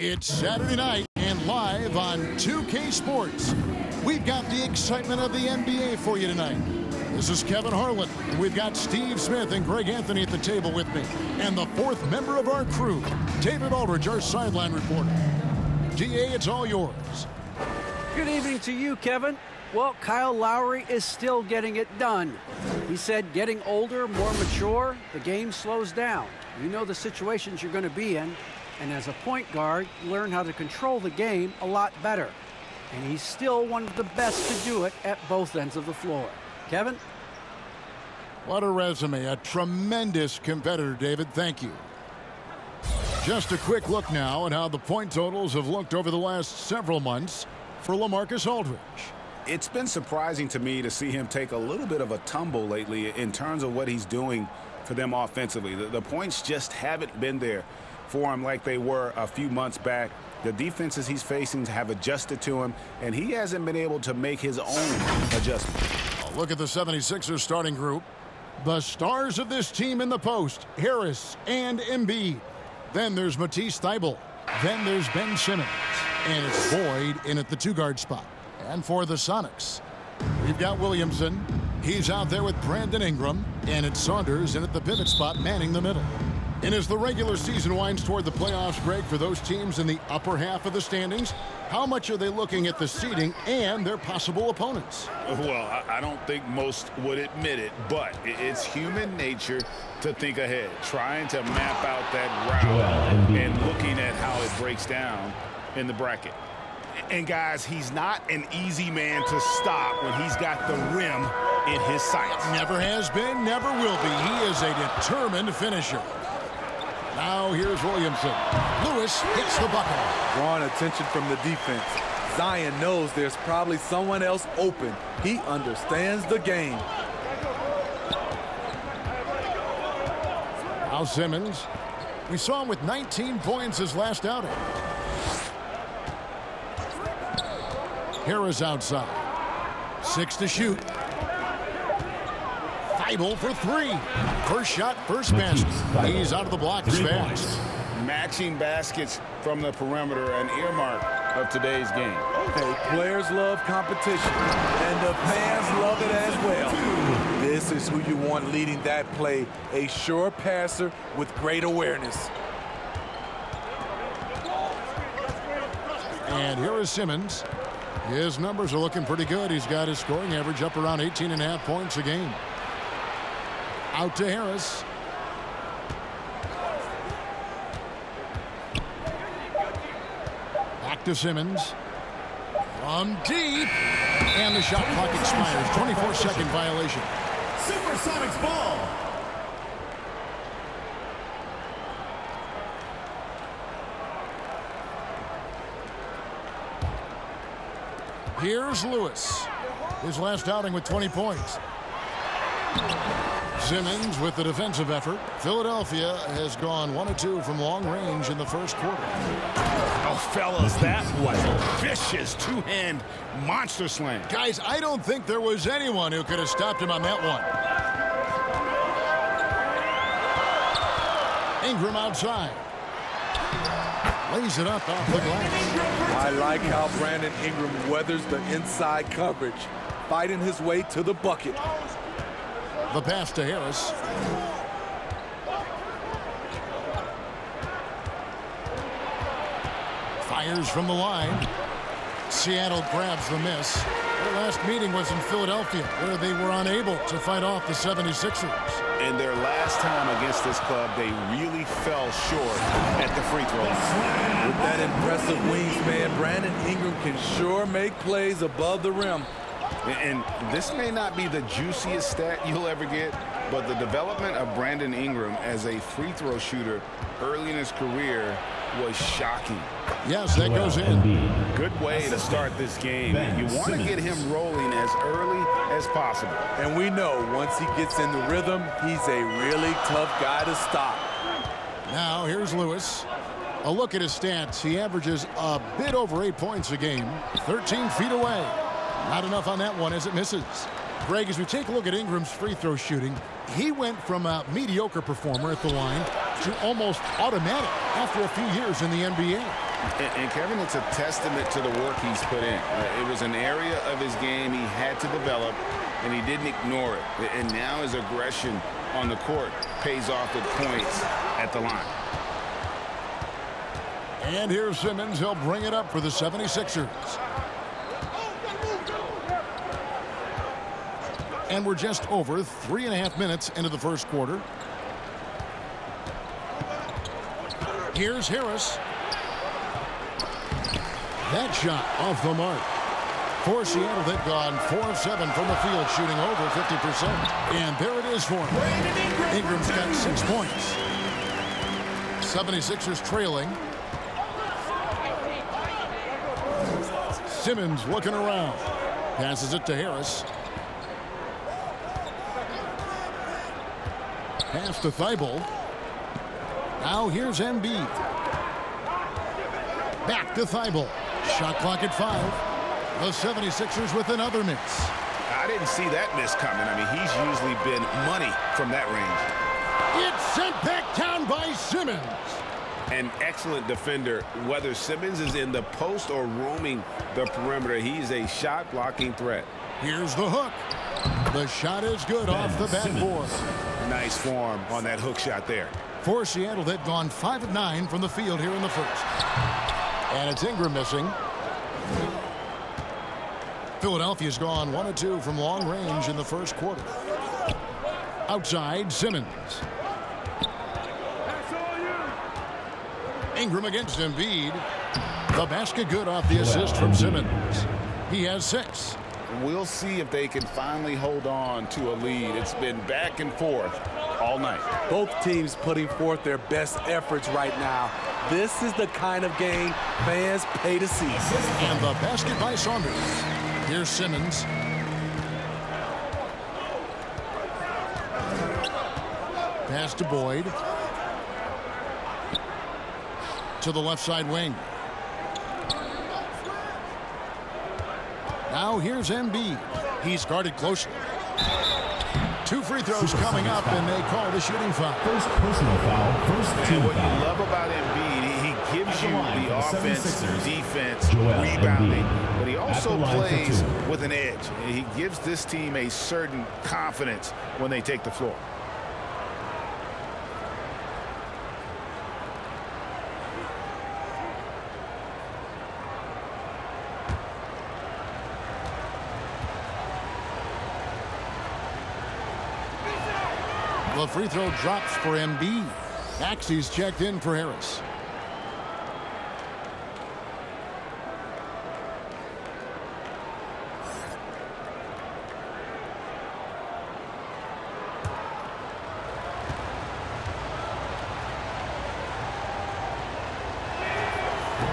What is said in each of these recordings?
It's Saturday night and live on 2K Sports. We've got the excitement of the NBA for you tonight. This is Kevin Harlan. We've got Steve Smith and Greg Anthony at the table with me. And the fourth member of our crew, David Aldridge, our sideline reporter. DA, it's all yours. Good evening to you, Kevin. Well, Kyle Lowry is still getting it done. He said getting older, more mature, the game slows down. You know the situations you're going to be in. And as a point guard, you learn how to control the game a lot better. And he's still one of the best to do it at both ends of the floor. Kevin? What a resume. A tremendous competitor, David. Thank you. Just a quick look now at how the point totals have looked over the last several months for LaMarcus Aldridge. It's been surprising to me to see him take a little bit of a tumble lately in terms of what he's doing for them offensively. The points just haven't been there for him like they were a few months back. The defenses he's facing have adjusted to him, and he hasn't been able to make his own adjustment. Look at the 76ers starting group. The stars of this team in the post, Harris and Embiid. Then there's Matisse Thybulle. Then there's Ben Simmons. And it's Boyd in at the two-guard spot. And for the Sonics, we've got Williamson. He's out there with Brandon Ingram. And it's Saunders in at the pivot spot, manning the middle. And as the regular season winds toward the playoffs, Greg, for those teams in the upper half of the standings, how much are they looking at the seeding and their possible opponents? Well, I don't think most would admit it, but it's human nature to think ahead, trying to map out that route and looking at how it breaks down in the bracket. And, guys, he's not an easy man to stop when he's got the rim in his sights. Never has been, never will be. He is a determined finisher. Now here's Williamson. Lewis hits the bucket. Drawing attention from the defense. Zion knows there's probably someone else open. He understands the game. Now Simmons. We saw him with 19 points his last outing. Harris outside. 6 to shoot. Thybulle for 3. First shot, first basket. He's out of the blocks fast. Matching baskets from the perimeter, an earmark of today's game. Hey, players love competition, and the fans love it as well. This is who you want leading that play, a sure passer with great awareness. And here is Simmons. His numbers are looking pretty good. He's got his scoring average up around 18.5 points a game. Out to Harris. Back to Simmons. From deep. And the shot clock expires. 24-second violation. Supersonics ball. Here's Lewis. His last outing with 20 points. Simmons with the defensive effort. Philadelphia has gone 1 of 2 from long range in the first quarter. Oh, fellas, that was a vicious two-hand monster slam. Guys, I don't think there was anyone who could have stopped him on that one. Ingram outside. Lays it up off the glass. I like how Brandon Ingram weathers the inside coverage, fighting his way to the bucket. The pass to Harris. Fires from the line. Seattle grabs the miss. Their last meeting was in Philadelphia, where they were unable to fight off the 76ers. And their last time against this club, they really fell short at the free throw line. With that impressive wingspan, Brandon Ingram can sure make plays above the rim. And this may not be the juiciest stat you'll ever get, but the development of Brandon Ingram as a free throw shooter early in his career was shocking. Yes, that goes in. Good way to start this game. You want to get him rolling as early as possible. And we know once he gets in the rhythm, he's a really tough guy to stop. Now here's Lewis. A look at his stats. He averages a bit over 8 points a game, 13 feet away. Not enough on that one as it misses. Greg, as we take a look at Ingram's free throw shooting, he went from a mediocre performer at the line to almost automatic after a few years in the NBA. And Kevin, it's a testament to the work he's put in. It was an area of his game he had to develop, and he didn't ignore it. And now his aggression on the court pays off with points at the line. And here's Simmons. He'll bring it up for the 76ers. And we're just over 3.5 minutes into the first quarter. Here's Harris. That shot off the mark. For Seattle, they've gone 4 of 7 from the field, shooting over 50%. And there it is for him. Ingram's got 6 points. 76ers trailing. Simmons looking around. Passes it to Harris. Pass to Thibault. Now here's Embiid. Back to Thibault. Shot clock at 5. The 76ers with another miss. I didn't see that miss coming. I mean, he's usually been money from that range. It's sent back down by Simmons. An excellent defender. Whether Simmons is in the post or roaming the perimeter, he's a shot-blocking threat. Here's the hook. The shot is good off the backboard. Nice form on that hook shot there. For Seattle, they've gone 5 of 9 from the field here in the first. And it's Ingram missing. Philadelphia's gone 1 of 2 from long range in the first quarter. Outside, Simmons. Ingram against Embiid. The basket good off the assist from Simmons. He has 6. We'll see if they can finally hold on to a lead. It's been back and forth all night. Both teams putting forth their best efforts right now. This is the kind of game fans pay to see. And the basket by Saunders. Here's Simmons. Pass to Boyd. To the left side wing. Now here's Embiid. He's guarded closely. 2 free throws coming up, and they call the shooting foul. First personal foul, first team What foul. you love about Embiid, he gives you the offense, 76ers, defense, Joel rebounding, Embiid. but he also At the line for plays 2. with an edge. He gives this team a certain confidence when they take the floor. The free throw drops for Embiid. Maxey's checked in for Harris.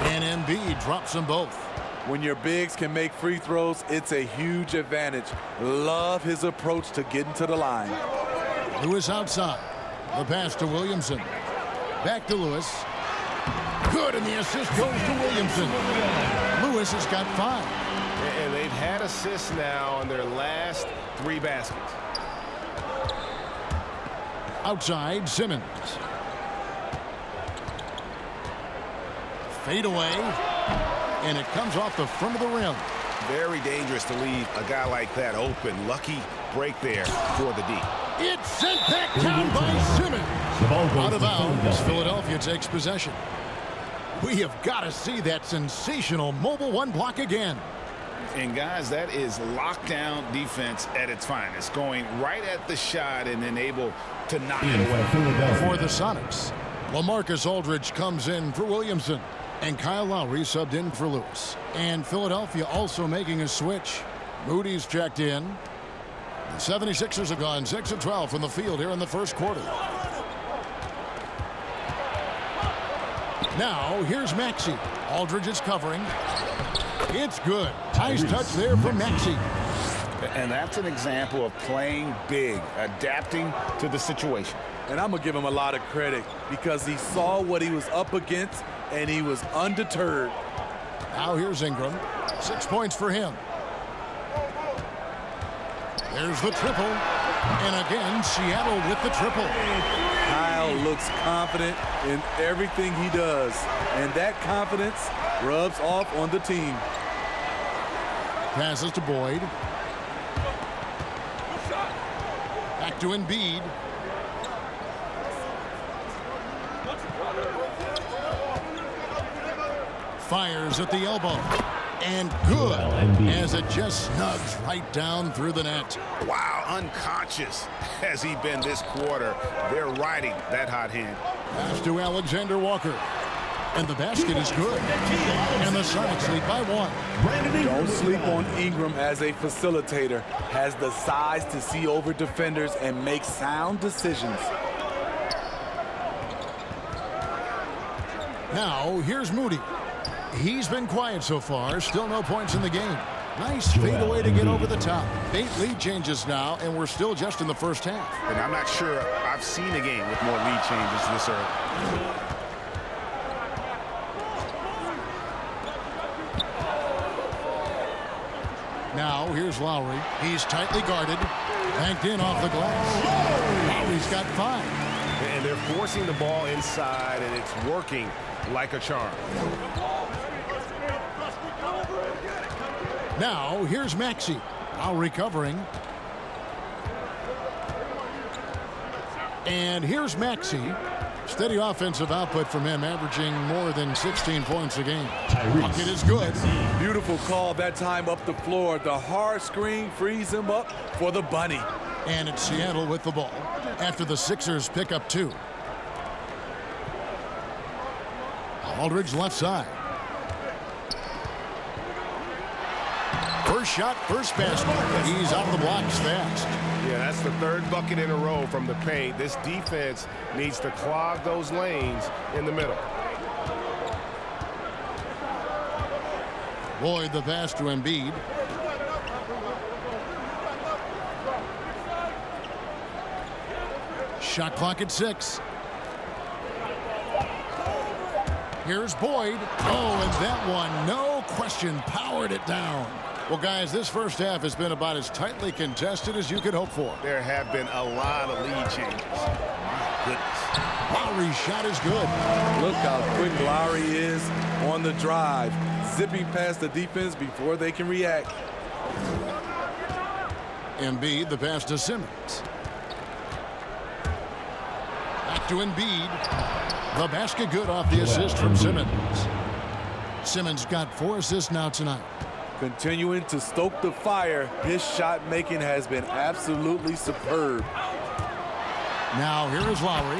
And Embiid drops them both. When your bigs can make free throws, it's a huge advantage. Love his approach to getting to the line. Lewis outside. The pass to Williamson. Back to Lewis. Good, and the assist goes to Williamson. Lewis has got 5. And they've had assists now on their last 3 baskets. Outside, Simmons. Fade away. And it comes off the front of the rim. Very dangerous to leave a guy like that open. Lucky break there for the D. It's sent back down by Simmons. The ball goes Out of to bounds. Philadelphia takes possession. We have got to see that sensational mobile 1 block again. And guys, that is lockdown defense at its finest. Going right at the shot and then able to knock it away. For the Sonics, LaMarcus Aldridge comes in for Williamson. And Kyle Lowry subbed in for Lewis. And Philadelphia also making a switch. Moody's checked in. The 76ers have gone 6 of 12 from the field here in the first quarter. Now, here's Maxey. Aldridge is covering. It's good. Nice touch there from Maxey. And that's an example of playing big, adapting to the situation. And I'm going to give him a lot of credit because he saw what he was up against and he was undeterred. Now here's Ingram. 6 points for him. There's the triple. And again, Seattle with the triple. Kyle Kyle looks confident in everything he does, and that confidence rubs off on the team. Passes to Boyd. Back to Embiid. Fires at the elbow. And good, as it just snugs right down through the net. Wow, unconscious has he been this quarter. They're riding that hot hand. Pass to Alexander Walker. And the basket is good. And the Sonics lead by 1. Don't sleep on Ingram as a facilitator. Has the size to see over defenders and make sound decisions. Now, here's Moody. He's been quiet so far. Still no points in the game. Nice fadeaway to get over the top. 8 lead changes now, and we're still just in the first half. And I'm not sure I've seen a game with more lead changes this early. Now, here's Lowry. He's tightly guarded. Banked in off the glass. Lowry's got 5. And they're forcing the ball inside, and it's working like a charm. Now, here's Maxey. Lowry covering. And here's Maxey. Steady offensive output from him, averaging more than 16 points a game. Bucket is good. Beautiful call that time up the floor. The hard screen frees him up for the bunny. And it's Seattle with the ball after the Sixers pick up 2. Aldridge left side. First shot, first basket. He's out of the blocks fast. Yeah, that's the 3rd bucket in a row from the paint. This defense needs to clog those lanes in the middle. Boyd the pass to Embiid. Shot clock at 6. Here's Boyd. Oh, and that one, no question, powered it down. Well, guys, this first half has been about as tightly contested as you could hope for. There have been a lot of lead changes. My goodness. Lowry's shot is good. Look how quick Lowry is on the drive, zipping past the defense before they can react. Embiid, the pass to Simmons. Back to Embiid. The basket good off the assist from Simmons. Simmons got 4 assists now tonight. Continuing to stoke the fire, his shot making has been absolutely superb. Now here is Lowry.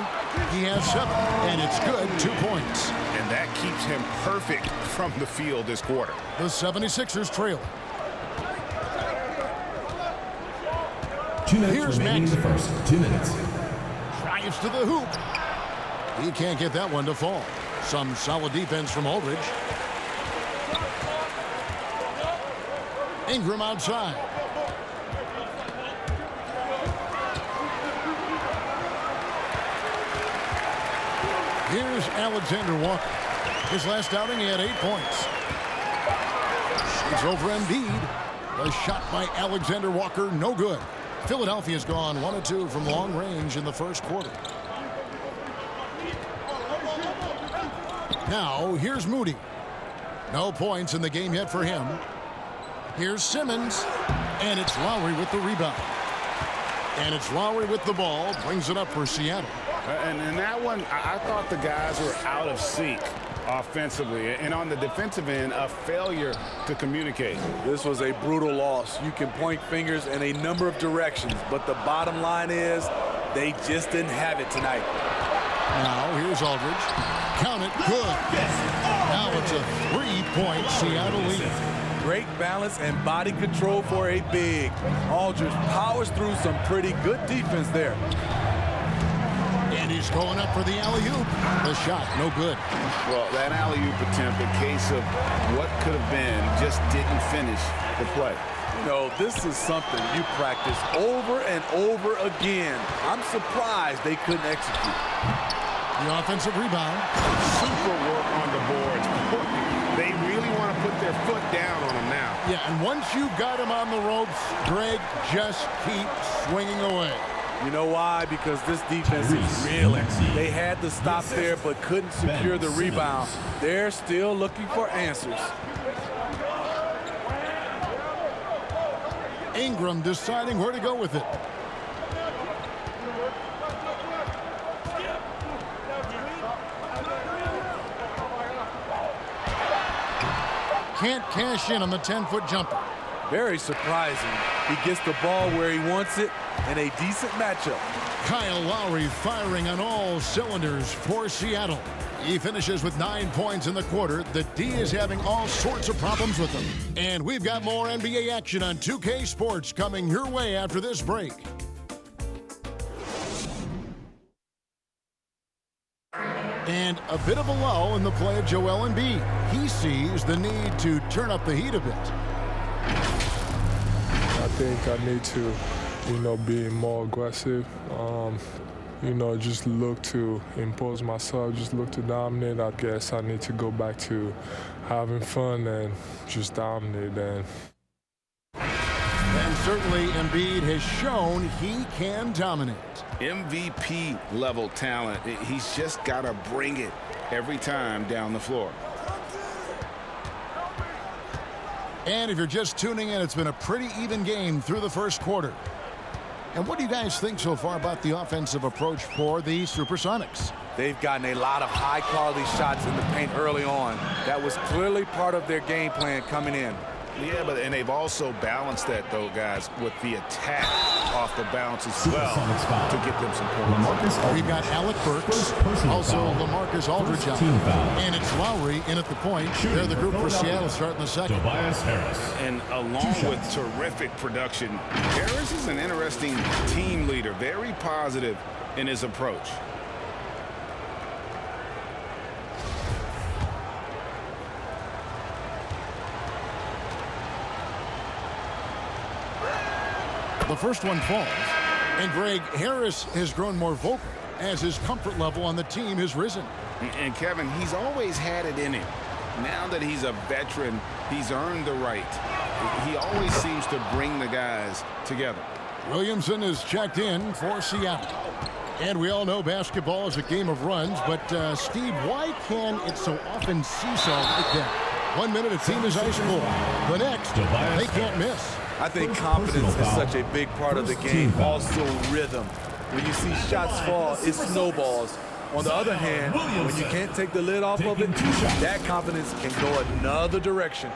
He has 7, and it's good, 2 points. And that keeps him perfect from the field this quarter. The 76ers trail. 2 minutes Here's remaining in the first. 2 minutes. Drives to the hoop. He can't get that one to fall. Some solid defense from Aldridge. Ingram outside. Here's Alexander Walker. His last outing, he had 8 points. Shades over Embiid. A shot by Alexander Walker, no good. Philadelphia's gone 1 of 2 from long range in the first quarter. Now, here's Moody. No points in the game yet for him. Here's Simmons, and it's Lowry with the rebound. And it's Lowry with the ball, brings it up for Seattle. And in that one, I thought the guys were out of sync offensively. And on the defensive end, a failure to communicate. This was a brutal loss. You can point fingers in a number of directions, but the bottom line is they just didn't have it tonight. Now, here's Aldridge. Count it, good. Now it's a 3-point Seattle lead. Great balance and body control for a big. Aldridge powers through some pretty good defense there. And he's going up for the alley-oop. The shot, no good. Well, that alley-oop attempt, a case of what could have been, just didn't finish the play. You know, this is something you practice over and over again. I'm surprised they couldn't execute. The offensive rebound. Super work on the boards. They really want to put their foot down on him now. Yeah, and once you've got him on the ropes, Greg, just keep swinging away. You know why? Because this defense is reeling. They had to stop there but couldn't secure the rebound. They're still looking for answers. Ingram deciding where to go with it. Can't cash in on the 10-foot jumper. Very surprising. He gets the ball where he wants it in a decent matchup. Kyle Lowry firing on all cylinders for Seattle. He finishes with 9 points in the quarter. The D is having all sorts of problems with him. And we've got more NBA action on 2K Sports coming your way after this break. And a bit of a lull in the play of Joel Embiid. He sees the need to turn up the heat a bit. I think I need to, be more aggressive. Just look to impose myself, just look to dominate. I guess I need to go back to having fun and just dominate. And certainly Embiid has shown he can dominate. MVP level talent. He's just got to bring it every time down the floor. And if you're just tuning in, it's been a pretty even game through the first quarter. And what do you guys think so far about the offensive approach for the Supersonics? They've gotten a lot of high-quality shots in the paint early on. That was clearly part of their game plan coming in. Yeah, and they've also balanced that, though, guys, with the attack off the bounce as well to get them some points. We've got Alec Burks, also LaMarcus Aldridge out. And it's Lowry in at the point. They're the group for Seattle starting the second. Tobias Harris. And along with terrific production, Harris is an interesting team leader, very positive in his approach. The first one falls. And Greg, Harris has grown more vocal as his comfort level on the team has risen. And Kevin, he's always had it in him. Now that he's a veteran, he's earned the right. He always seems to bring the guys together. Williamson is checked in for Seattle. And we all know basketball is a game of runs, but Steve, why can it so often seesaw like that? 1 minute a team is ice cold. The next, they can't miss. I think confidence is such a big part of the game. Also rhythm. When you see shots fall, it snowballs. On the other hand, when you can't take the lid off of it, that confidence can go another direction.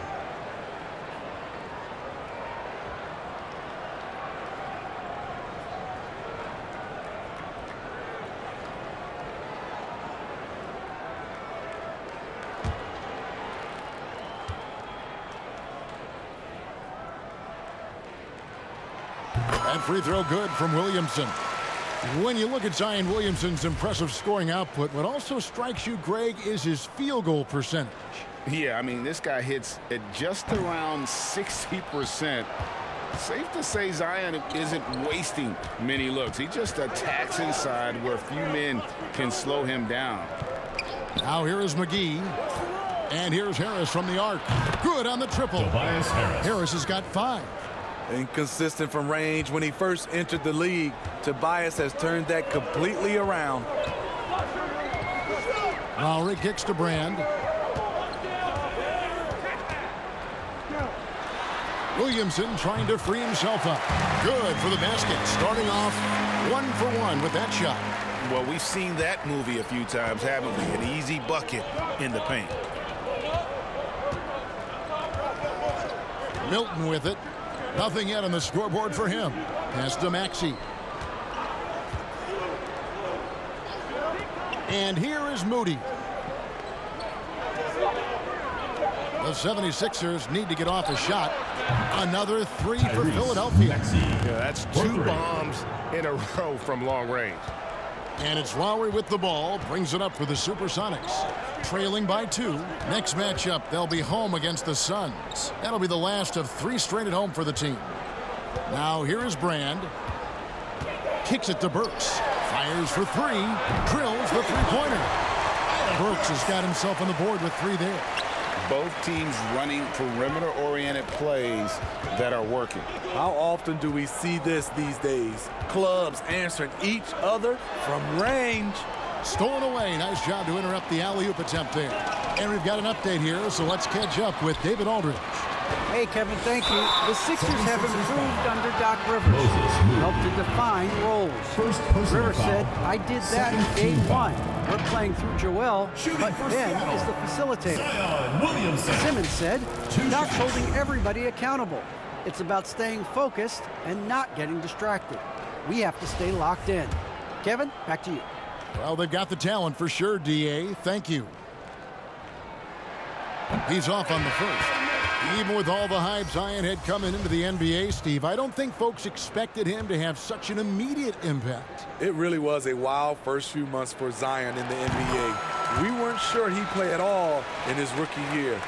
That free throw good from Williamson. When you look at Zion Williamson's impressive scoring output, what also strikes you, Greg, is his field goal percentage. Yeah, I mean, this guy hits at just around 60%. Safe to say Zion isn't wasting many looks. He just attacks inside where few men can slow him down. Now here is McGee. And here's Harris from the arc. Good on the triple. Tobias Harris. Harris has got 5. Inconsistent from range. When he first entered the league, Tobias has turned that completely around. Lowry kicks to Brand. Williamson trying to free himself up. Good for the basket. Starting off 1 for 1 with that shot. Well, we've seen that movie a few times, haven't we? An easy bucket in the paint. Milton with it. Nothing yet on the scoreboard for him. Pass to Maxey. And here is Moody. The 76ers need to get off a shot. Another 3 for Philadelphia. Yeah, that's 2 bombs in a row from long range. And it's Lowry with the ball. Brings it up for the Supersonics. Trailing by 2. Next matchup, they'll be home against the Suns. That'll be the last of 3 straight at home for the team. Now here is Brand. Kicks it to Burks. Fires for 3. Drills the three-pointer. Burks has got himself on the board with 3 there. Both teams running perimeter-oriented plays that are working. How often do we see this these days? Clubs answering each other from range. Stolen away. Nice job to interrupt the alley-oop attempt there. And we've got an update here, so let's catch up with David Aldridge. Hey, Kevin, thank you. The Sixers have improved under Doc Rivers. Helped to define roles. Rivers said, I did that in game one. We're playing through Joel, but Ben is the facilitator. Simmons said, Doc's holding everybody accountable. It's about staying focused and not getting distracted. We have to stay locked in. Kevin, back to you. Well, they've got the talent for sure, D.A. Thank you. He's off on the first. Even with all the hype Zion had coming into the NBA, Steve, I don't think folks expected him to have such an immediate impact. It really was a wild first few months for Zion in the NBA. We weren't sure he'd play at all in his rookie year.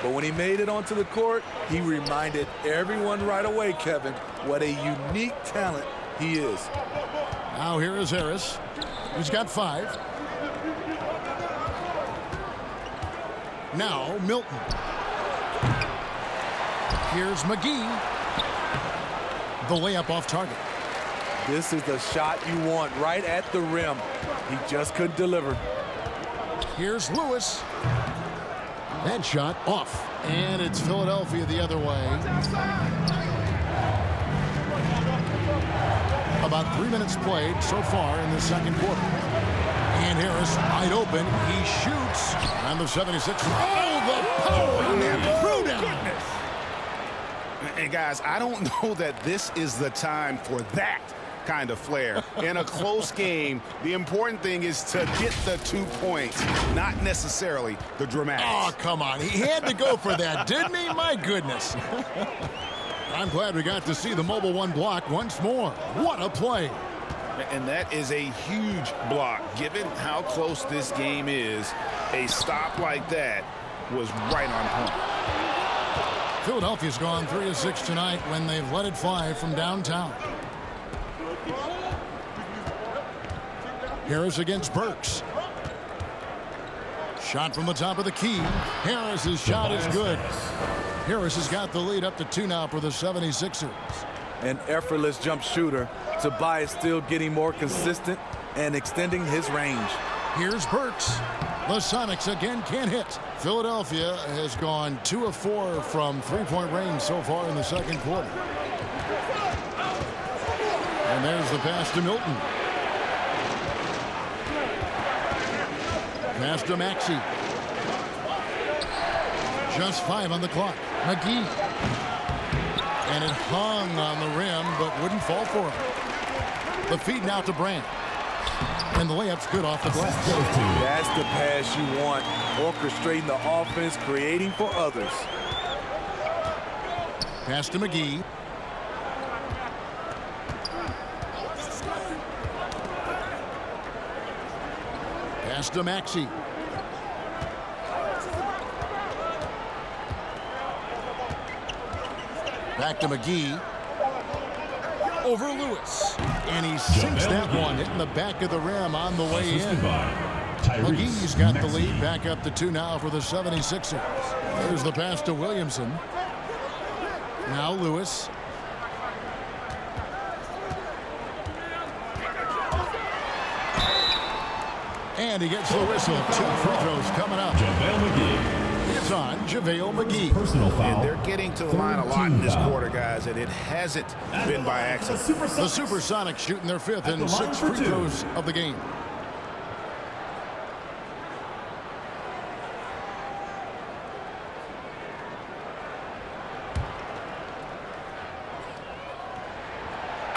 But when he made it onto the court, he reminded everyone right away, Kevin, what a unique talent he is. Now here is Harris. He's got 5. Now Milton. Here's McGee. The layup off target. This is the shot you want right at the rim. He just couldn't deliver. Here's Lewis. That shot off. And it's Philadelphia the other way. About 3 minutes played so far in the second quarter. And Harris wide open. He shoots. And the 76ers. Oh, the power on that throwdown. And guys, I don't know that this is the time for that kind of flair. In a close game, the important thing is to get the 2 points, not necessarily the dramatics. Oh, come on. He had to go for that, didn't he? My goodness. I'm glad we got to see the mobile one block once more. What a play. And that is a huge block. Given how close this game is, a stop like that was right on point. Philadelphia's gone 3 of 6 tonight when they've let it fly from downtown. Harris against Burks. Shot from the top of the key. Harris's shot is good. Harris has got the lead up to 2 now for the 76ers. An effortless jump shooter. Tobias still getting more consistent and extending his range. Here's Burks. The Sonics again can't hit. Philadelphia has gone 2 of 4 from three-point range so far in the second quarter. And there's the pass to Milton. Pass to Maxey. Just 5 on the clock. McGee. And it hung on the rim, but wouldn't fall for him. The feed now to Brand. And the layup's good off the glass. That's the pass you want. Orchestrating the offense, creating for others. Pass to McGee. Pass to Maxey. Back to McGee. Over Lewis. And he sinks that one, hitting the back of the rim on the way in. McGee's got the lead back up to 2 now for the 76ers. There's the pass to Williamson. Now Lewis. And he gets the whistle. 2 free throws coming up. It's on JaVale McGee. Personal foul. And they're getting to the line a lot in this quarter, guys, and it hasn't been by accident. The Supersonics shooting their 5th and 6th free throws of the game.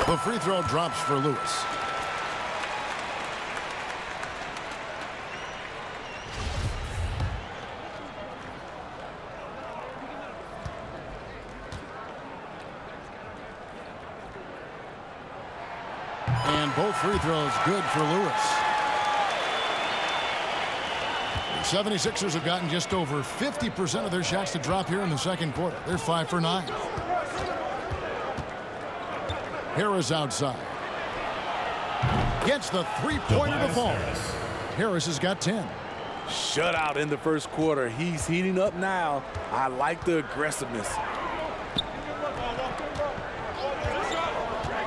The free throw drops for Lewis. And both free throws good for Lewis. The 76ers have gotten just over 50% of their shots to drop here in the second quarter. They're 5 for 9. Harris outside. Gets the three-pointer to fall. Harris has got 10. Shutout in the first quarter. He's heating up now. I like the aggressiveness.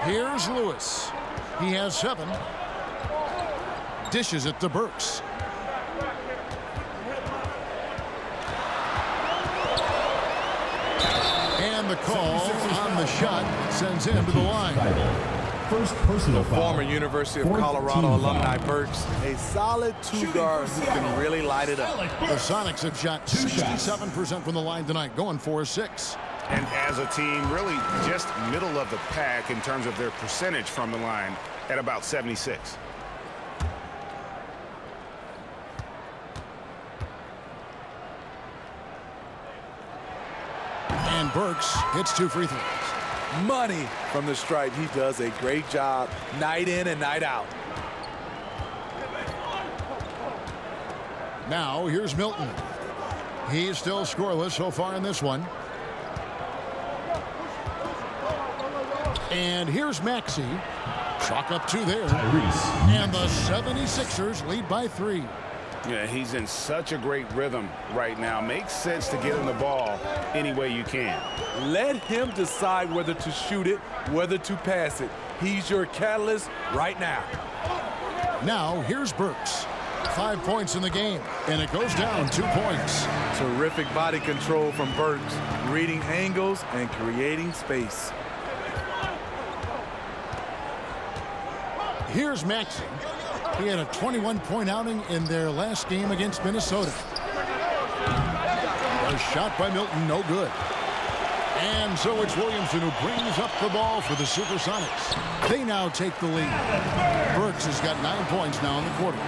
Here's Lewis. He has 7. Dishes it to Burks. And the call on the shot sends him to the line. First personal foul. Former University of Colorado alumni Burks, a solid 2 guard who can really light it up. The Sonics have shot 67% from the line tonight, going 4-6. And as a team, really just middle of the pack in terms of their percentage from the line at about 76. And Burks hits 2 free throws. Money from the stripe. He does a great job night in and night out. Now here's Milton. He's still scoreless so far in this one. And here's Maxey. Chalk up 2 there. And the 76ers lead by 3. Yeah, he's in such a great rhythm right now. Makes sense to get him the ball any way you can. Let him decide whether to shoot it, whether to pass it. He's your catalyst right now. Now here's Burks. 5 points in the game, and it goes down 2 points. Terrific body control from Burks, reading angles and creating space. Here's Maxey. He had a 21-point outing in their last game against Minnesota. A shot by Milton, no good. And so it's Williamson who brings up the ball for the Supersonics. They now take the lead. Burks has got 9 points now in the quarter.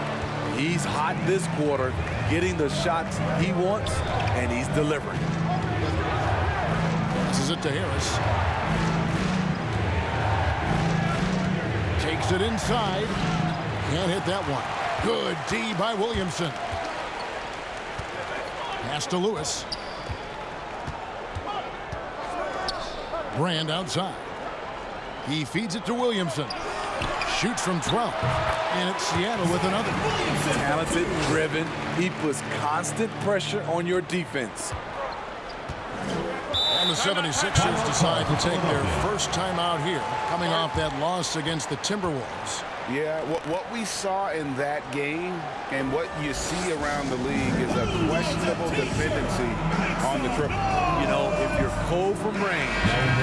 He's hot this quarter, getting the shots he wants, and he's delivering. Passes it to Harris. Takes it inside. Can't hit that one. Good D by Williamson. Pass to Lewis. Brand outside. He feeds it to Williamson. Shoots from 12. And it's Seattle with another. Talented, driven. He puts constant pressure on your defense. And the 76ers decide to take their first time out here, coming off that loss against the Timberwolves. Yeah, what we saw in that game and what you see around the league is a questionable dependency on the triple. You know, if you're cold from range,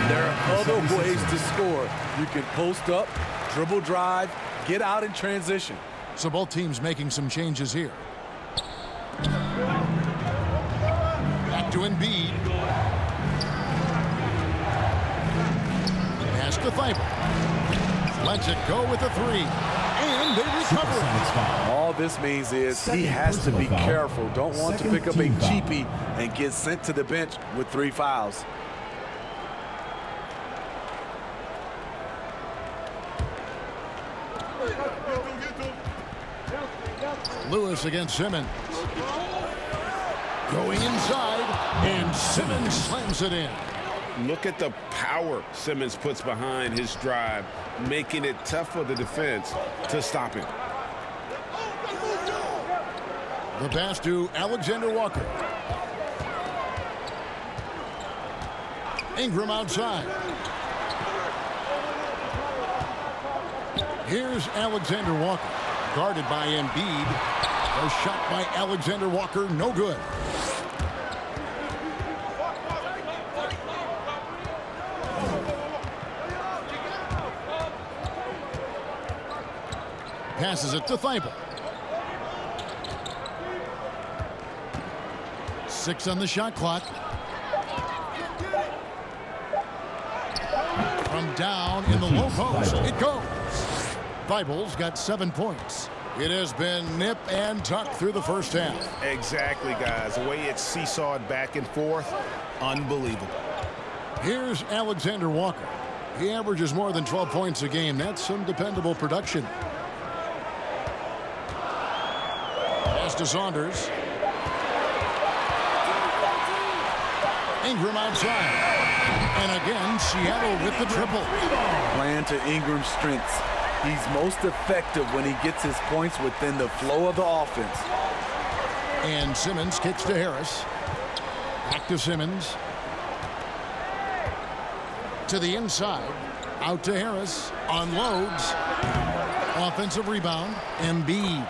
there are other ways to score. You can post up, dribble drive, get out in transition. So both teams making some changes here. Back to Embiid. Pass to Thibault. Lets it go with a 3. And they recover. All this means is he has to be careful. Don't want to pick up a cheapie and get sent to the bench with 3 fouls. Lewis against Simmons. Going inside, and Simmons slams it in. Look at the power Simmons puts behind his drive, making it tough for the defense to stop him. The pass to Alexander Walker. Ingram outside. Here's Alexander Walker, guarded by Embiid. A shot by Alexander Walker, no good. Passes it to Thibault. 6 on the shot clock. From down in the low post, it goes. Thibault's got 7 points. It has been nip and tuck through the first half. Exactly, guys. The way it's seesawed back and forth, unbelievable. Here's Alexander Walker. He averages more than 12 points a game. That's some dependable production. Pass to Saunders. Ingram outside. And again, Seattle with the triple. Playing to Ingram's strengths. He's most effective when he gets his points within the flow of the offense. And Simmons kicks to Harris. Back to Simmons. To the inside. Out to Harris. Unloads. Offensive rebound. Embiid.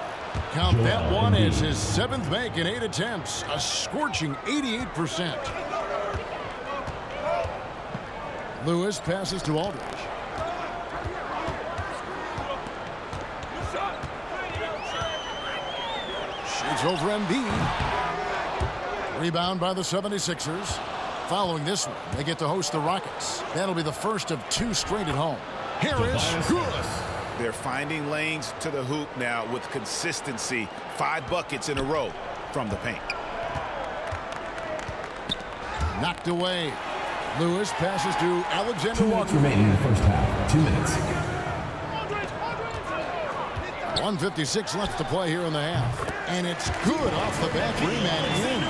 Count that one as his 7th make in 8 attempts. A scorching 88%. Lewis passes to Aldridge. Shoots over Embiid. Rebound by the 76ers. Following this one, they get to host the Rockets. That'll be the first of 2 straight at home. Harris, good. They're finding lanes to the hoop now with consistency. 5 buckets in a row from the paint. Knocked away. Lewis passes to Alexander 2 minutes Walker. remaining in the first half. 2 minutes. 1:56 left to play here in the half. And it's good off the back rim and in.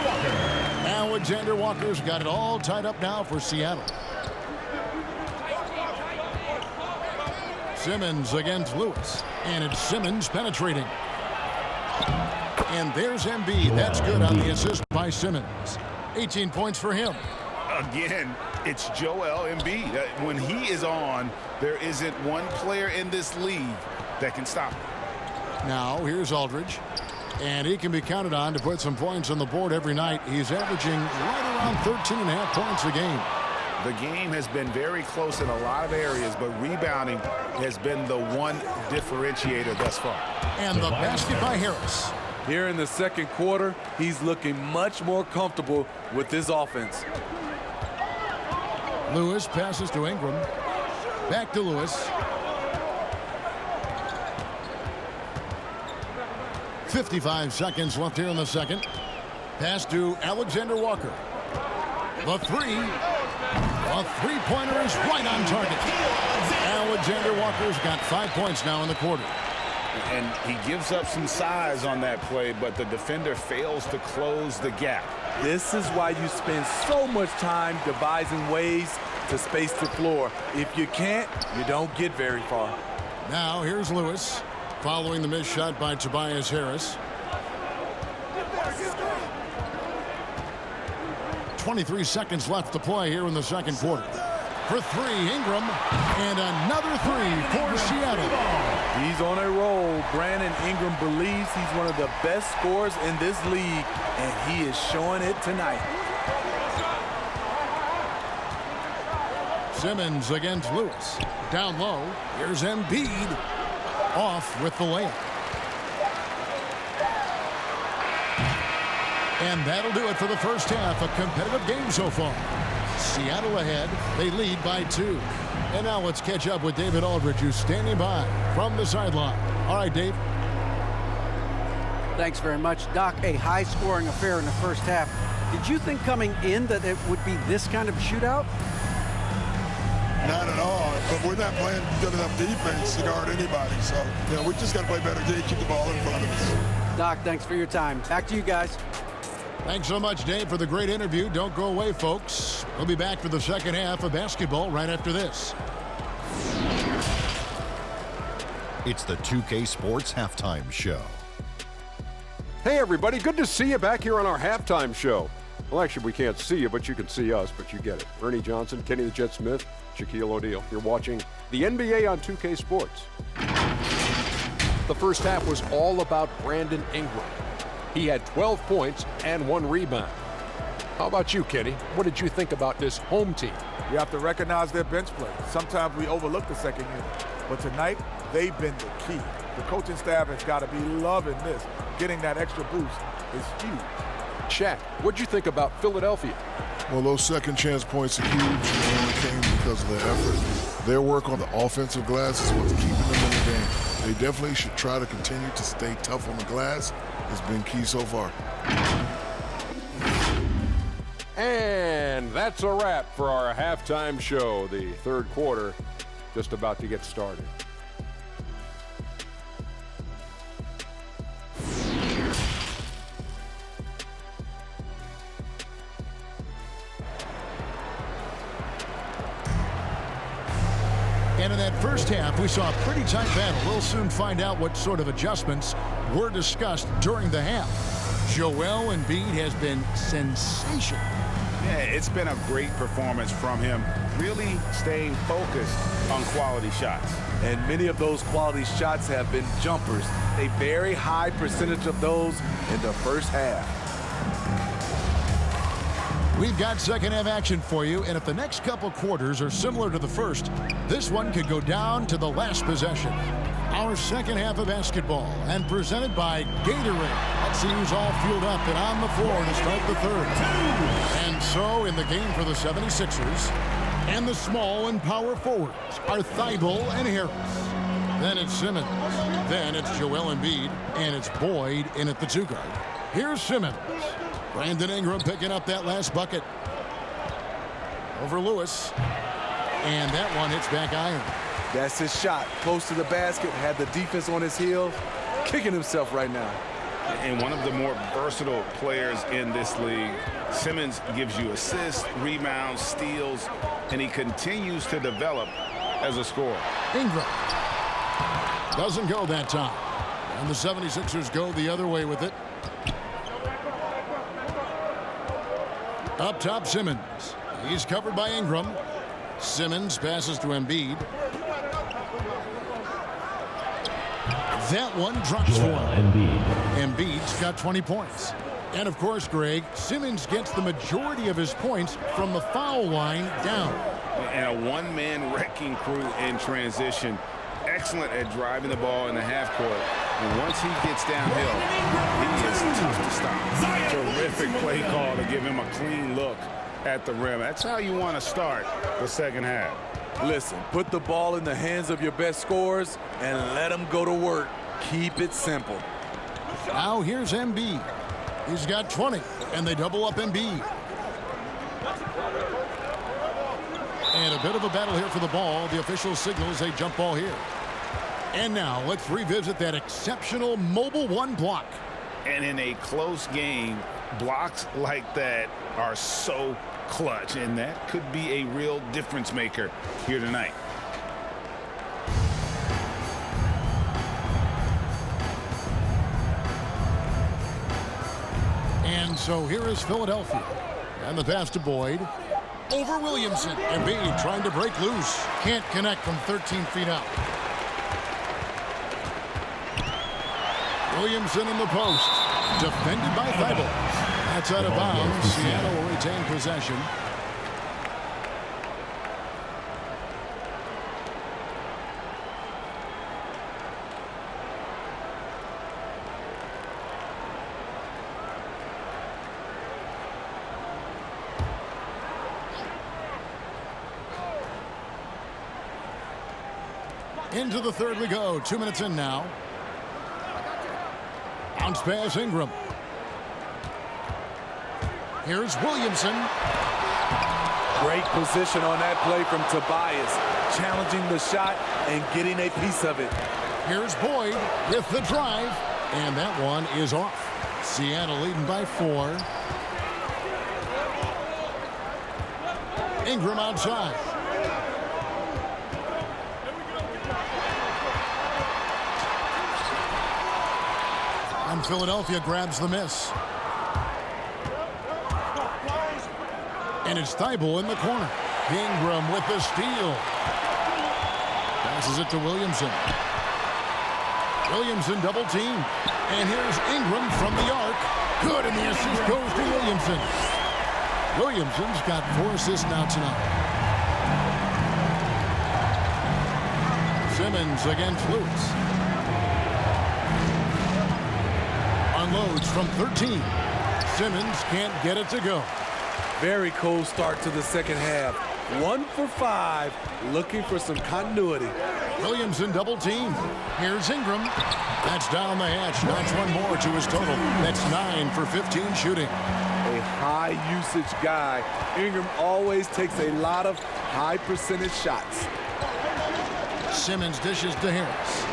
Alexander Walker's got it all tied up now for Seattle. Simmons against Lewis. And it's Simmons penetrating. And there's Embiid. That's good on the assist by Simmons. 18 points for him. Again, it's Joel Embiid. When he is on, there isn't one player in this league that can stop him. Now, here's Aldridge. And he can be counted on to put some points on the board every night. He's averaging right around 13.5 points a game. The game has been very close in a lot of areas, but rebounding has been the one differentiator thus far. And the basket by Harris. Here in the second quarter, he's looking much more comfortable with this offense. Lewis passes to Ingram. Back to Lewis. 55 seconds left here in the second. Pass to Alexander Walker. The three. A three-pointer is right on target. Alexander Walker's got 5 points now in the quarter. And he gives up some size on that play, but the defender fails to close the gap. This is why you spend so much time devising ways to space the floor. If you can't, you don't get very far. Now here's Lewis following the missed shot by Tobias Harris. 23 seconds left to play here in the second quarter. For three, Ingram, and another three for Seattle. He's on a roll. Brandon Ingram believes he's one of the best scorers in this league, and he is showing it tonight. Simmons against Lewis. Down low, here's Embiid. Off with the layup. And that'll do it for the first half. A competitive game so far. Seattle ahead. They lead by 2. And now let's catch up with David Aldridge, who's standing by from the sideline. All right, Dave. Thanks very much, Doc. A high-scoring affair in the first half. Did you think coming in that it would be this kind of a shootout? Not at all, but we're not playing good enough defense to guard anybody. So, we just got to play better D, keep the ball in front of us. Doc, thanks for your time. Back to you guys. Thanks so much, Dave, for the great interview. Don't go away, folks. We'll be back for the second half of basketball right after this. It's the 2K Sports Halftime Show. Hey, everybody. Good to see you back here on our halftime show. Well, actually, we can't see you, but you can see us, but you get it. Ernie Johnson, Kenny the Jet Smith, Shaquille O'Neal. You're watching the NBA on 2K Sports. The first half was all about Brandon Ingram. He had 12 points and 1 rebound. How about you, Kenny? What did you think about this home team? You have to recognize their bench play. Sometimes we overlook the second unit, but tonight they've been the key. The coaching staff has got to be loving this. Getting that extra boost is huge. Shaq, what'd you think about Philadelphia? Well, those second chance points are huge. They only came because of their effort. Their work on the offensive glass is what's keeping them in the game. They definitely should try to continue to stay tough on the glass. It's been key so far. And that's a wrap for our halftime show. The third quarter just about to get started. And in that first half, we saw a pretty tight battle. We'll soon find out what sort of adjustments were discussed during the half. Joel Embiid has been sensational. Yeah, it's been a great performance from him, really staying focused on quality shots. And many of those quality shots have been jumpers. A very high percentage of those in the first half. We've got second half action for you, and if the next couple quarters are similar to the first, this one could go down to the last possession. Our second half of basketball, and presented by Gatorade. Let's see who's all fueled up and on the floor to start the third. And so, in the game for the 76ers, and the small and power forwards are Thibault and Harris. Then it's Simmons. Then it's Joel Embiid, and it's Boyd in at the 2 guard. Here's Simmons. Brandon Ingram picking up that last bucket. Over Lewis. And that one hits back iron. That's his shot. Close to the basket, had the defense on his heels, kicking himself right now. And one of the more versatile players in this league. Simmons gives you assists, rebounds, steals, and he continues to develop as a scorer. Ingram. Doesn't go that time. And the 76ers go the other way with it. Up top, Simmons. He's covered by Ingram. Simmons passes to Embiid. That one drops for him. Embiid's got 20 points. And of course, Greg, Simmons gets the majority of his points from the foul line down. And a one-man wrecking crew in transition. Excellent at driving the ball in the half court. And once he gets downhill, he is tough to stop. Terrific play call to give him a clean look at the rim. That's how you want to start the second half. Listen, put the ball in the hands of your best scorers and let them go to work. Keep it simple. Now here's Embiid. He's got 20, and they double up Embiid. And a bit of a battle here for the ball. The official signals a jump ball here. And now let's revisit that exceptional mobile 1 block. And in a close game, blocks like that are so clutch, and that could be a real difference maker here tonight. And so here is Philadelphia. And the pass to Boyd. Over Williamson. Embiid trying to break loose. Can't connect from 13 feet out. Williamson in the post. Defended by Thibault. That's out of bounds. Seattle will retain possession. Into the third we go. 2 minutes in now. Bounce pass Ingram. Here's Williamson. Great position on that play from Tobias. Challenging the shot and getting a piece of it. Here's Boyd with the drive. And that one is off. Seattle leading by 4. Ingram outside. And Philadelphia grabs the miss. And it's Thibault in the corner. Ingram with the steal. Passes it to Williamson. Williamson double team. And here's Ingram from the arc. Good, and the assist goes to Williamson. Williamson's got 4 assists now tonight. Simmons against Lewis. Unloads from 13. Simmons can't get it to go. Very cold start to the second half. 1 for 5, looking for some continuity. Williamson double team. Here's Ingram. That's down the hatch. Knocks one more to his total. That's 9 for 15 shooting. A high usage guy. Ingram always takes a lot of high percentage shots. Simmons dishes to Harris.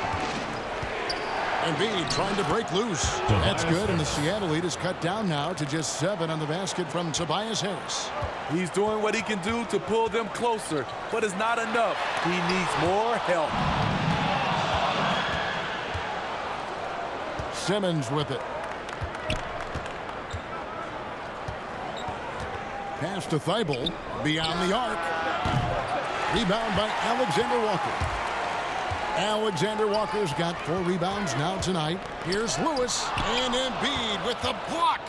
Embiid trying to break loose. That's good, and the Seattle lead is cut down now to just 7 on the basket from Tobias Harris. He's doing what he can do to pull them closer, but it's not enough. He needs more help. Simmons with it. Pass to Thibault. Beyond the arc. Rebound by Alexander Walker. Alexander Walker's got 4 rebounds now tonight. Here's Lewis and Embiid with the block.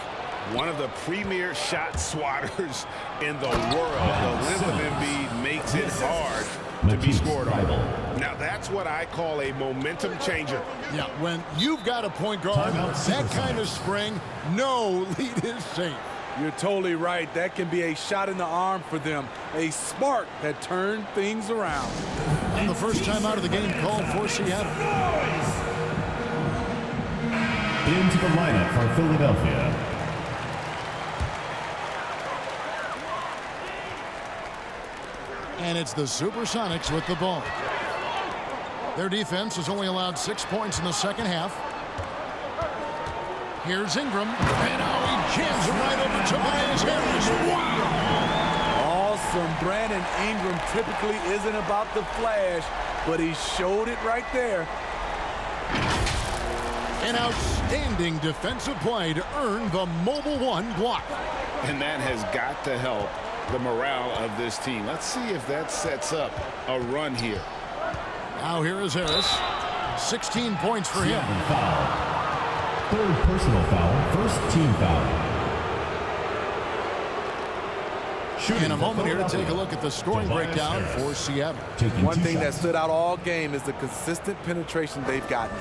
One of the premier shot swatters in the world. The length of Embiid makes it hard to be scored on. Now that's what I call a momentum changer. Yeah, when you've got a point guard, that kind of spring, no lead is safe. You're totally right. That can be a shot in the arm for them. A spark that turned things around. And the first time out of the game called for Seattle. Into the lineup for Philadelphia. And it's the Supersonics with the ball. Their defense has only allowed 6 points in the second half. Here's Ingram. And he jams it right over Tobias Harris. Wow! Awesome. Brandon Ingram typically isn't about the flash, but he showed it right there. An outstanding defensive play to earn the Mobile One block. And that has got to help the morale of this team. Let's see if that sets up a run here. Now here is Harris. 16 points for him. Foul. 3rd personal foul. 1st team foul. In a moment here to take a look at the scoring breakdown for Seattle. One thing that stood out all game is the consistent penetration they've gotten.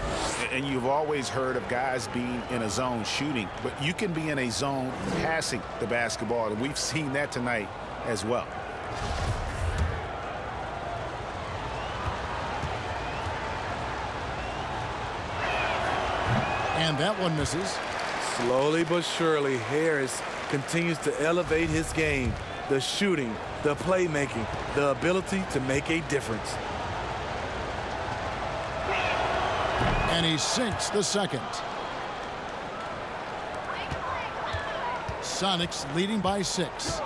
And you've always heard of guys being in a zone shooting, but you can be in a zone passing the basketball, and we've seen that tonight as well. And that one misses. Slowly but surely, Harris continues to elevate his game. The shooting, the playmaking, the ability to make a difference. And he sinks the second. Sonics leading by 6.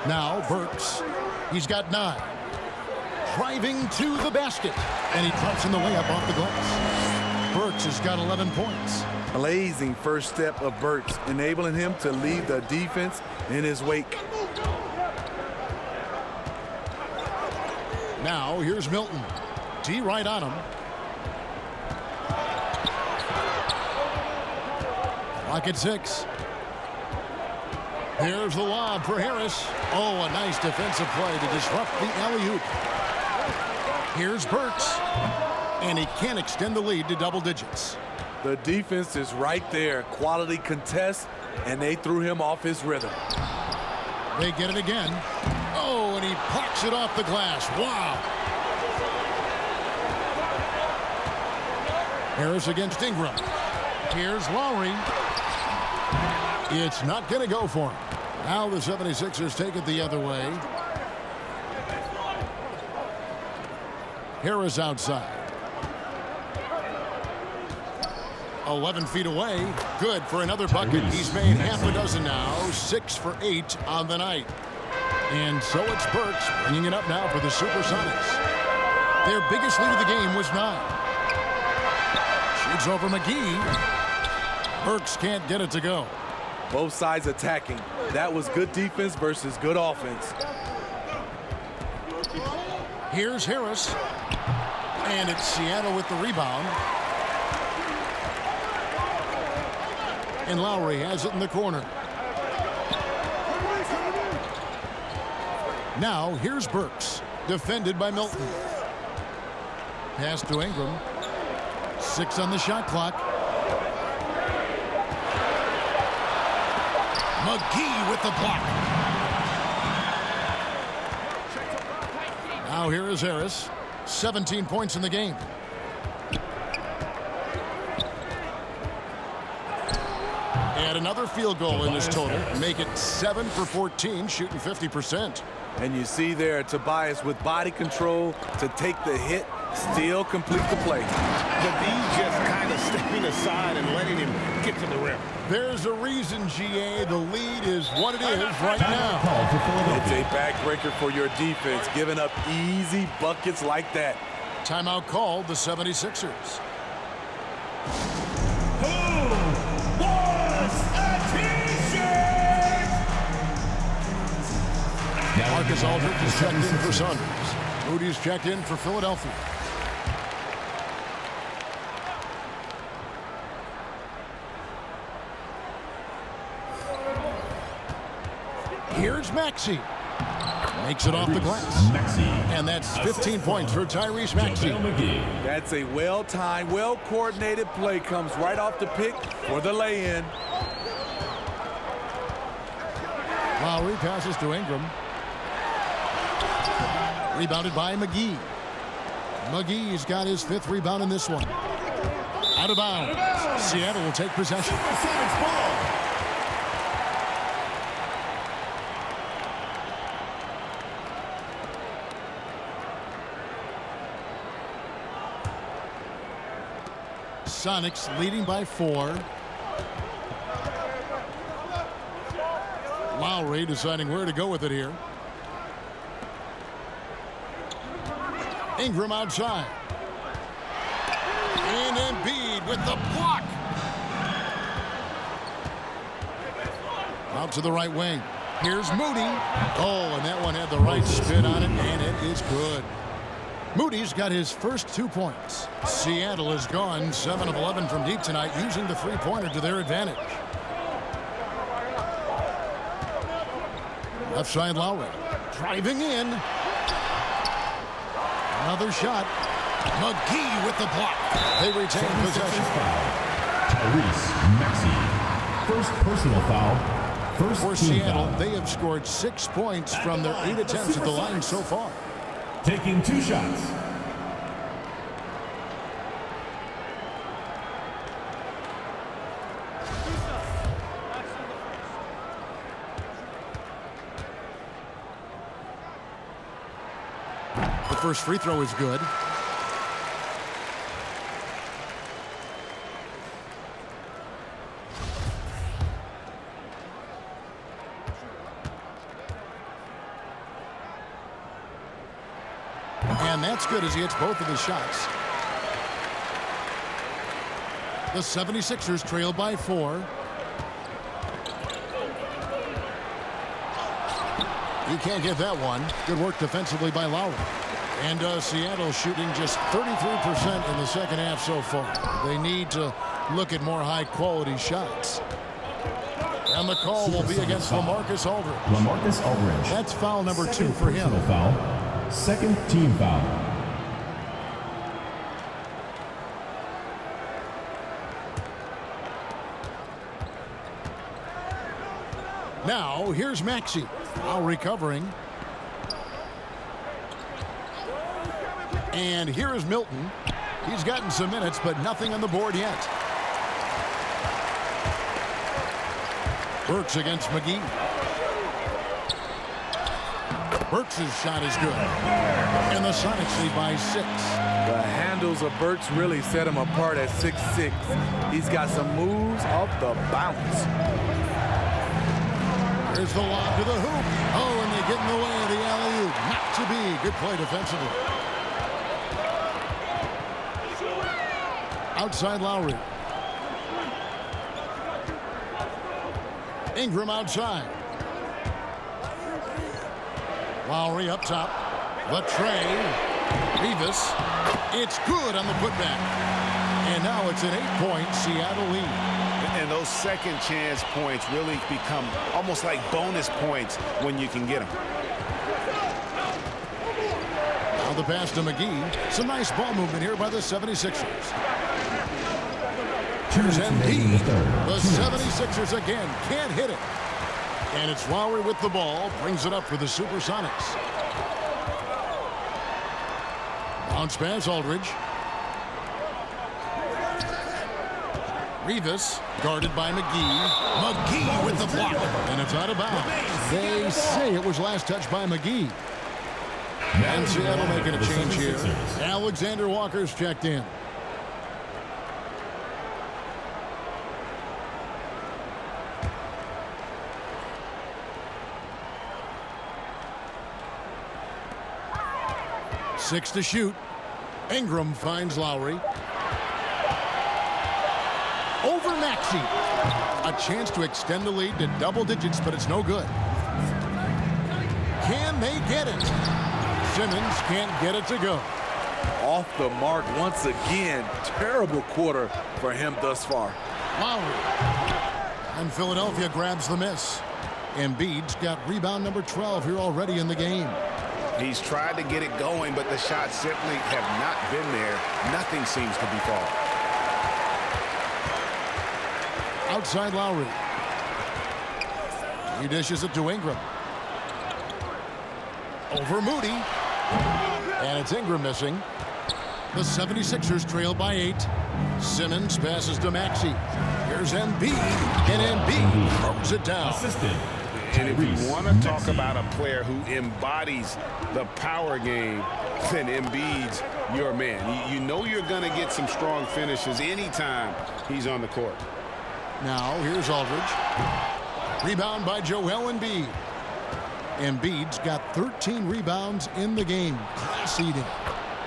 Now Burks. He's got 9. Driving to the basket. And he drops in the layup off the glass. Burks has got 11 points. Blazing first step of Burks, enabling him to leave the defense in his wake. Now here's Milton. D right on him. Clock at 6. Here's the lob for Harris. Oh, a nice defensive play to disrupt the alley-oop. Here's Burks. And he can't extend the lead to double digits. The defense is right there. Quality contest, and they threw him off his rhythm. They get it again. Oh, and he pucks it off the glass. Wow. Harris against Ingram. Here's Lowry. It's not going to go for him. Now the 76ers take it the other way. Harris outside. 11 feet away. Good for another bucket. He's made half a dozen now. 6 for 8 on the night. And so it's Burks bringing it up now for the Supersonics. Their biggest lead of the game was 9. Shoots over McGee. Burks can't get it to go. Both sides attacking. That was good defense versus good offense. Here's Harris. And it's Seattle with the rebound. And Lowry has it in the corner. Now here's Burks, defended by Milton. Pass to Ingram. 6 on the shot clock. McGee with the block. Now here is Harris. 17 points in the game. And another field goal in this total. Make it 7 for 14, shooting 50%. And you see there Tobias with body control to take the hit, still complete the play. But he's just kind of stepping aside and letting him get to the rim. There's a reason, GA. The lead is what it is right now. It's a backbreaker for your defense, giving up easy buckets like that. Timeout called the 76ers. Who wants a team? Aldridge is checked in for Saunders. Moody's checked in for Philadelphia. Here's Maxey. Makes it off the glass. And that's 15 points for Tyrese Maxey. That's a well-timed, well-coordinated play. Comes right off the pick for the lay-in. Lowry passes to Ingram. Rebounded by McGee. McGee's got his 5th rebound in this one. Out of bounds. Seattle will take possession. Sonics leading by 4. Lowry deciding where to go with it here. Ingram outside. And Embiid with the block. Out to the right wing. Here's Moody. Oh, and that one had the right spin on it, and it is good. Moody's got his first 2 points. Seattle has gone 7 of 11 from deep tonight, using the three-pointer to their advantage. Left side Lowry. Driving in. Another shot. McGee with the block. They retain possession. Tyrese Maxey. First personal foul. For Seattle, they have scored 6 points from their 8 attempts at the line so far. Taking 2 shots. The first free throw is good. And that's good as he hits both of his shots. The 76ers trail by 4. He can't get that one. Good work defensively by Lowry. And Seattle shooting just 33% in the second half so far. They need to look at more high-quality shots. And the call will be against LaMarcus Aldridge. LaMarcus Aldridge. That's foul number 2 for him. Foul. Second team foul. Now, here's Maxey. Now recovering. And here is Milton. He's gotten some minutes, but nothing on the board yet. Burks against McGee. Burks' shot is good. And the Sonics lead by 6. The handles of Burks really set him apart at 6'6". He's got some moves off the bounce. There's the lob to the hoop. Oh, and they get in the way of the alley-oop. Not to be. Good play defensively. Outside Lowry. Ingram outside. Lowry up top. The tray. Rivas. It's good on the putback. And now it's an 8-point Seattle lead. And those second chance points really become almost like bonus points when you can get them. Now the pass to McGee. Some nice ball movement here by the 76ers. Here's Embiid. The 76ers again can't hit it. And it's Lowry with the ball. Brings it up for the Supersonics. Bounce pass, Aldridge. Rivas guarded by McGee. McGee with the block. And it's out of bounds. They say it was last touched by McGee. And Seattle making a change here. Alexander Walker's checked in. Six to shoot. Ingram finds Lowry. Over Maxey. A chance to extend the lead to double digits, but it's no good. Can they get it? Simmons can't get it to go. Off the mark once again. Terrible quarter for him thus far. Lowry. And Philadelphia grabs the miss. Embiid's got rebound number 12 here already in the game. He's tried to get it going, but the shots simply have not been there. Nothing seems to be falling. Outside Lowry. He dishes it to Ingram. Over Moody. And it's Ingram missing. The 76ers trail by 8. Simmons passes to Maxey. Here's Embiid. And Embiid throws it down. And if you want to talk about a player who embodies the power game, then Embiid's your man. You know you're going to get some strong finishes anytime he's on the court. Now here's Aldridge. Rebound by Joel Embiid. Embiid's got 13 rebounds in the game. Class eating.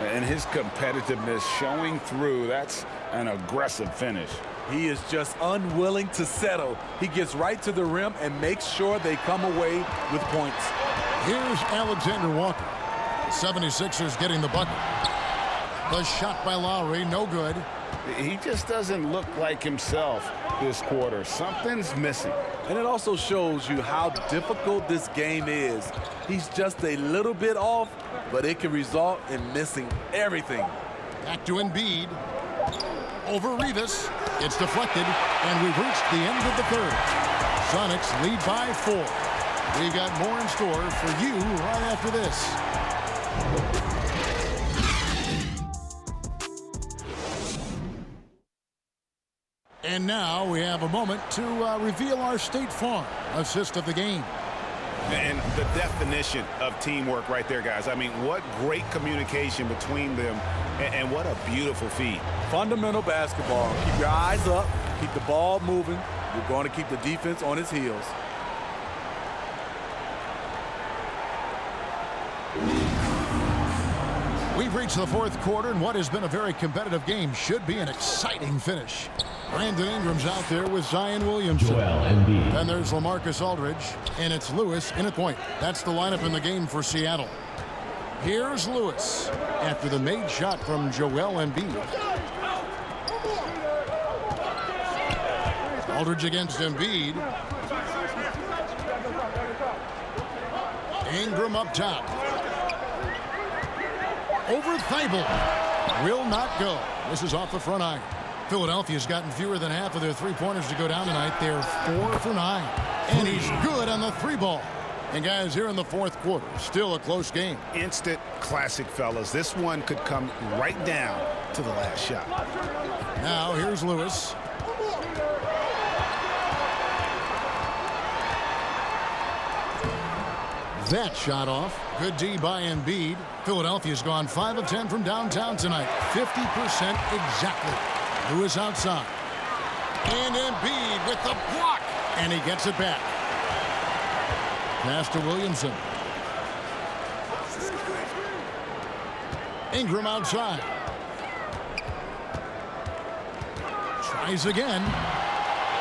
And his competitiveness showing through. That's an aggressive finish. He is just unwilling to settle. He gets right to the rim and makes sure they come away with points. Here's Alexander Walker. 76ers getting the bucket. The shot by Lowry, no good. He just doesn't look like himself this quarter. Something's missing. And it also shows you how difficult this game is. He's just a little bit off, but it can result in missing everything. Back to Embiid. Over Rivas. It's deflected, and we've reached the end of the third. Sonics lead by 4. We've got more in store for you right after this. And now we have a moment to reveal our State Farm assist of the game. And the definition of teamwork right there, guys. I mean, what great communication between them, and what a beautiful feat. Fundamental basketball. Keep your eyes up. Keep the ball moving. You're going to keep the defense on its heels. We've reached the fourth quarter, and what has been a very competitive game should be an exciting finish. Brandon Ingram's out there with Zion Williamson. Then there's LaMarcus Aldridge, and it's Lewis in at point. That's the lineup in the game for Seattle. Here's Lewis after the made shot from Joel Embiid. Aldridge against Embiid. Ingram up top. Over Thibault. Will not go. This is off the front iron. Philadelphia's gotten fewer than half of their three-pointers to go down tonight. They're 4 for 9. And he's good on the 3-ball. And guys, here in the fourth quarter, still a close game. Instant classic, fellas. This one could come right down to the last shot. Now here's Lewis. That shot off. Good D by Embiid. Philadelphia's gone 5 of 10 from downtown tonight. 50% exactly. Lewis outside. And Embiid with the block. And he gets it back. Pass to Williamson. Ingram outside. Tries again.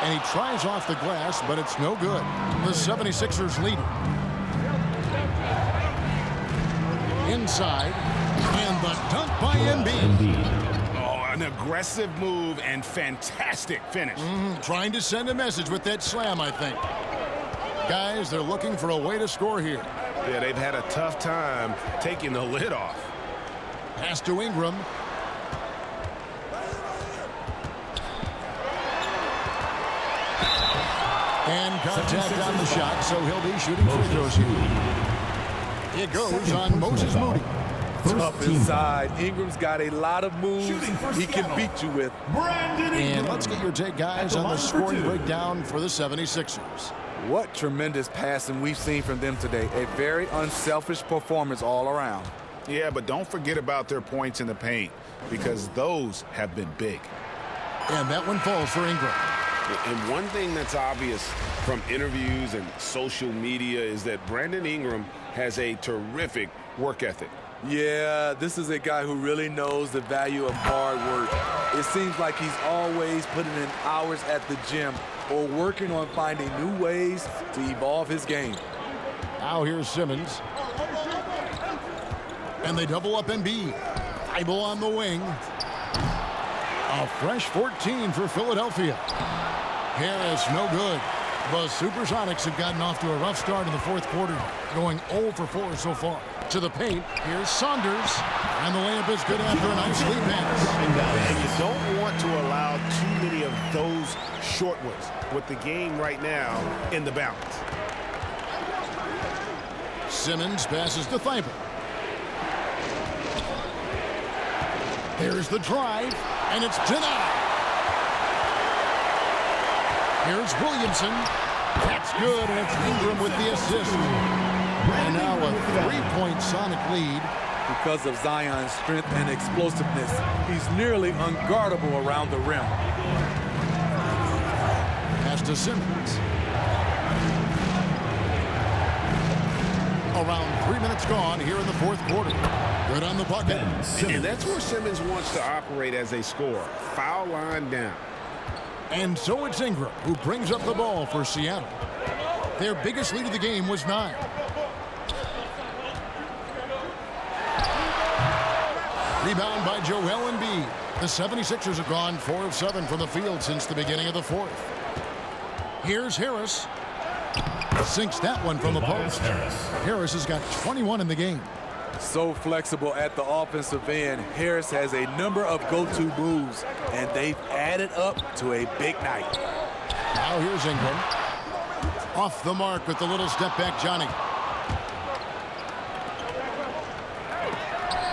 And he tries off the glass, but it's no good. The 76ers lead. Inside. And the dunk by Embiid. An aggressive move and fantastic finish. Trying to send a message with that slam, I think. Guys, they're looking for a way to score here. Yeah, they've had a tough time taking the lid off. Pass to Ingram. And contact on the shot, so he'll be shooting free throws here. It goes on Moses Moody. Tough inside. Ingram's got a lot of moves he can beat you with. And let's get your take, guys, on the scoring breakdown for the 76ers. What tremendous passing we've seen from them today. A very unselfish performance all around. Yeah, but don't forget about their points in the paint, because those have been big. And that one falls for Ingram. And one thing that's obvious from interviews and social media is that Brandon Ingram has a terrific work ethic. Yeah, this is a guy who really knows the value of hard work. It seems like he's always putting in hours at the gym or working on finding new ways to evolve his game. Now here's Simmons. And they double up Embiid. Thibault on the wing. A fresh 14 for Philadelphia. Harris, no good. The Supersonics have gotten off to a rough start in the fourth quarter, going 0 for 4 so far. To the paint, here's Saunders. And the layup is good after a nice lead pass. And you don't want to allow too many of those short ones with the game right now in the balance. Simmons passes to Thibault. Here's the drive, and it's denied. Here's Williamson. That's good, and it's Ingram with the assist. And now a 3-point Sonic lead. Because of Zion's strength and explosiveness, he's nearly unguardable around the rim. Pass to Simmons. Around 3 minutes gone here in the fourth quarter. Good on the bucket. And that's where Simmons wants to operate as a scorer. Foul line down. And so it's Ingram who brings up the ball for Seattle. Their biggest lead of the game was 9. Rebound by Joel Embiid. The 76ers have gone 4 of 7 from the field since the beginning of the fourth. Here's Harris. Sinks that one from the post. Harris has got 21 in the game. So flexible at the offensive end. Harris has a number of go-to moves, and they've added up to a big night. Now here's Ingram. Off the mark with the little step back, Johnny.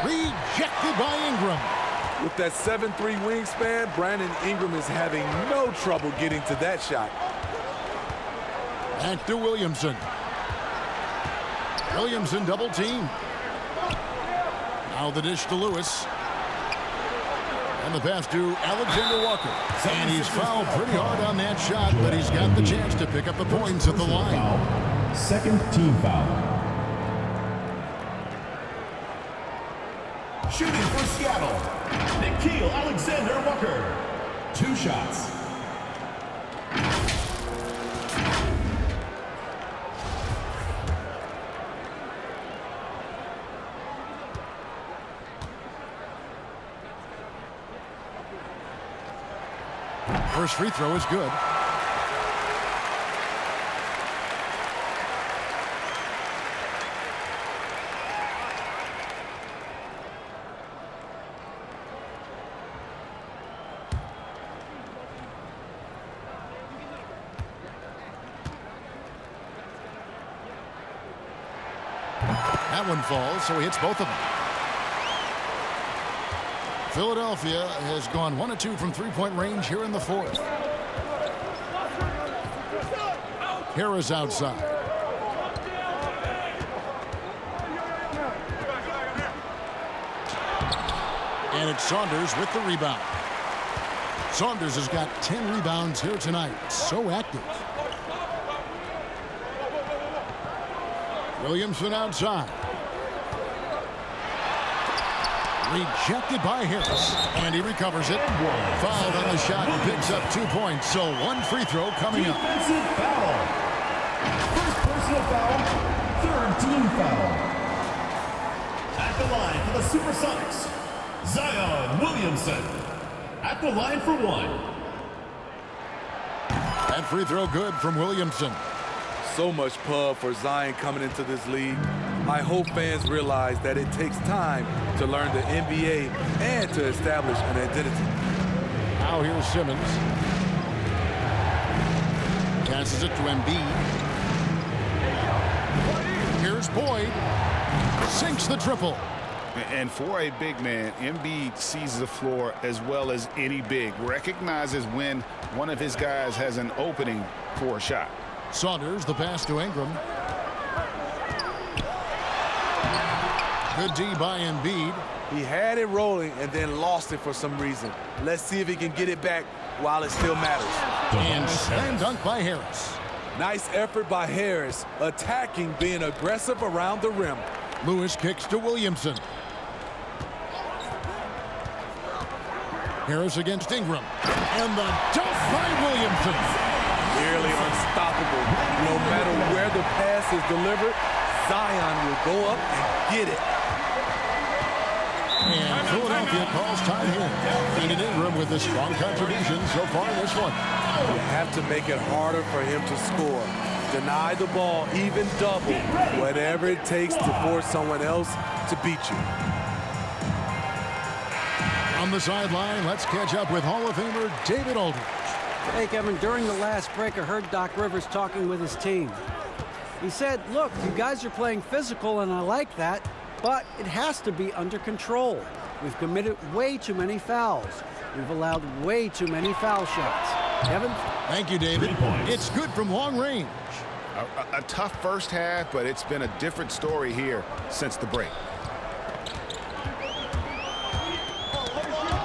Rejected by Ingram. With that 7'3" wingspan, Brandon Ingram is having no trouble getting to that shot. Back to Williamson. Williamson double team. Now the dish to Lewis. And the pass to Alexander Walker. And he's fouled pretty hard on that shot, but he's got the chance to pick up the points at the line. Second team foul. Shooting for Seattle, Nickeil Alexander-Walker. 2 shots. First free throw is good. That one falls, so he hits both of them. Philadelphia has gone 1 of 2 from three-point range here in the fourth. Harris outside. And it's Saunders with the rebound. Saunders has got 10 rebounds here tonight. So active. Williamson outside. Rejected by Harris. And he recovers it. Fouled on the shot and picks up 2 points. So 1 free throw coming up. Defensive foul. First personal foul. Third team foul. At the line for the Supersonics, Zion Williamson. At the line for 1. That free throw good from Williamson. So much pub for Zion coming into this league. I hope fans realize that it takes time to learn the NBA and to establish an identity. Now here's Simmons. Passes it to Embiid. Here's Boyd. Sinks the triple. And for a big man, Embiid sees the floor as well as any big. Recognizes when one of his guys has an opening for a shot. Saunders, the pass to Ingram. Good D by Embiid. He had it rolling and then lost it for some reason. Let's see if he can get it back while it still matters. And slam dunk by Harris. Nice effort by Harris, attacking, being aggressive around the rim. Lewis kicks to Williamson. Harris against Ingram. And the dunk by Williamson. Nearly unstoppable. No matter where the pass is delivered, Zion will go up and get it. And Philadelphia calls time here. And Ingram with a strong contribution so far in this one. You have to make it harder for him to score. Deny the ball, even double, whatever it takes to force someone else to beat you. On the sideline, let's catch up with Hall of Famer David Aldridge. Hey, Kevin, during the last break, I heard Doc Rivers talking with his team. He said, look, you guys are playing physical, and I like that, but it has to be under control. We've committed way too many fouls. We've allowed way too many foul shots. Kevin? Thank you, David. It's good from long range. A tough first half, but it's been a different story here since the break.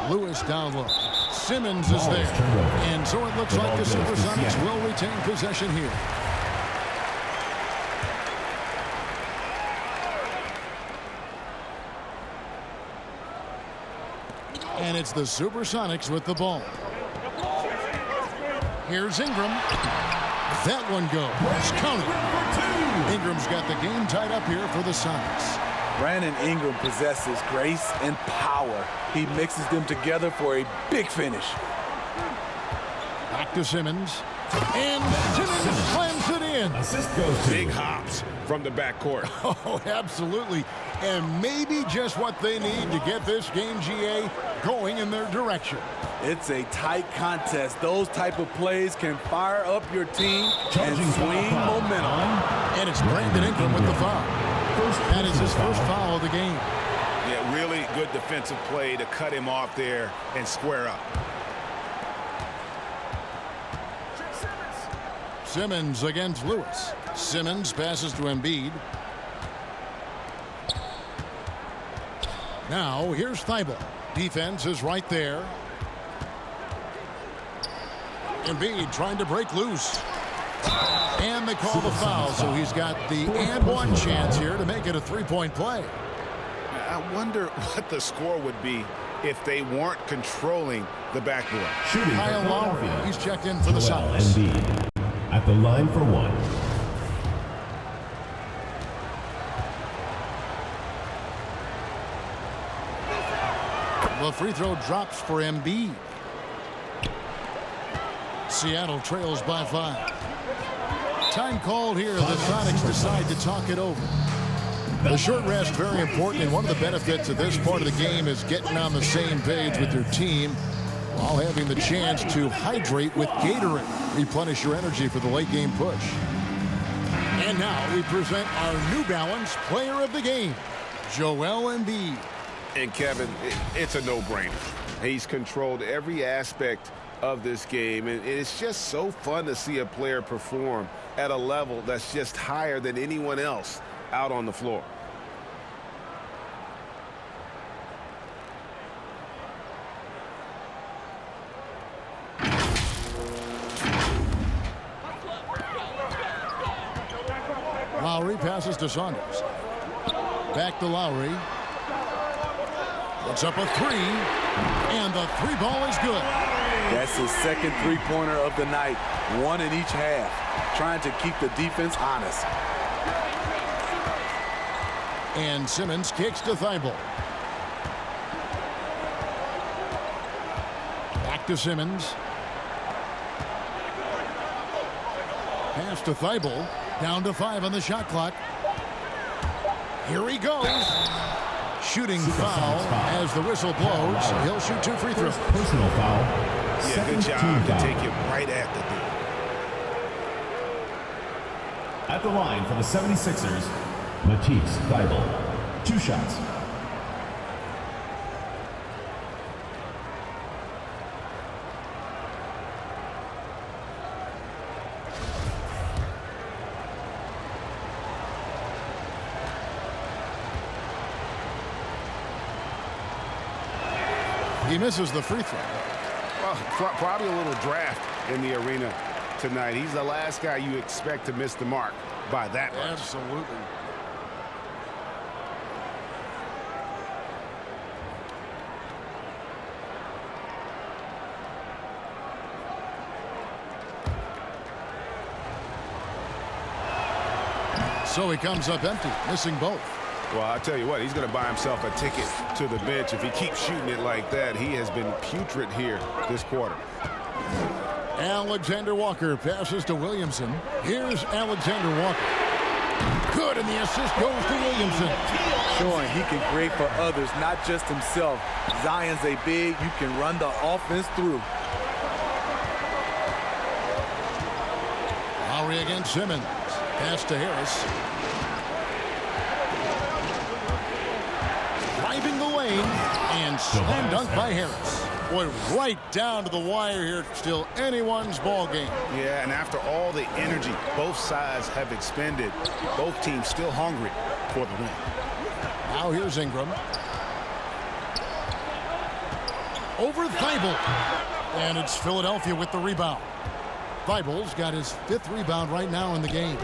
Lewis down low. Simmons is there. And so it looks like the Supersonics will retain possession here. And it's the Supersonics with the ball. Here's Ingram. That one goes. Counted. Ingram's got the game tied up here for the Sonics. Brandon Ingram possesses grace and power. He mixes them together for a big finish. Back to Simmons. And Simmons slams it in. Assist goes to Big hops from the backcourt. Oh, absolutely. And maybe just what they need to get this game, GA, going in their direction. It's a tight contest. Those type of plays can fire up your team and swing momentum. And it's Brandon Ingram with the foul. That is his first foul of the game. Yeah, really good defensive play to cut him off there and square up. Simmons against Lewis. Simmons passes to Embiid. Now here's Thibault. Defense is right there. Embiid trying to break loose. And they call the foul, so he's got the and one chance here to make it a three-point play. I wonder what the score would be if they weren't controlling the backboard. Kyle Lowry, he's checked in for the Sounds. Embiid at the line for one. The free throw drops for Embiid. Seattle trails by 5. Time called here. The Sonics decide to talk it over. The short rest, very important, and one of the benefits of this part of the game is getting on the same page with your team while having the chance to hydrate with Gatorade. Replenish your energy for the late game push. And now we present our New Balance player of the game, Joel Embiid. And Kevin, it's a no-brainer. He's controlled every aspect of this game, and it's just so fun to see a player perform at a level that's just higher than anyone else out on the floor. Lowry passes to Saunders. Back to Lowry. Puts up a three, and the three ball is good. That's his second three-pointer of the night, one in each half, trying to keep the defense honest. And Simmons kicks to Thibault. Back to Simmons. Pass to Thibault. Down to 5 on the shot clock. Here he goes. Shooting foul as the whistle blows. He'll shoot 2 free throws. Personal foul. Yeah, good job to take it right at the door. At the line for the 76ers, Matisse Thybulle. 2 shots. He misses the free throw. Well, probably a little draft in the arena tonight. He's the last guy you expect to miss the mark by that much. Absolutely. So he comes up empty, missing both. Well, I tell you what, he's going to buy himself a ticket to the bench. If he keeps shooting it like that, he has been putrid here this quarter. Alexander Walker passes to Williamson. Here's Alexander Walker. Good, and the assist goes to Williamson. Showing he can create for others, not just himself. Zion's a big, you can run the offense through. Lowry against Simmons. Pass to Harris. Driving the lane and slam dunk by Harris. Boy, right down to the wire here. Still anyone's ball game. Yeah, and after all the energy both sides have expended, both teams still hungry for the win. Now here's Ingram. Over Thibault. And it's Philadelphia with the rebound. Thibault's got his 5th rebound right now in the game.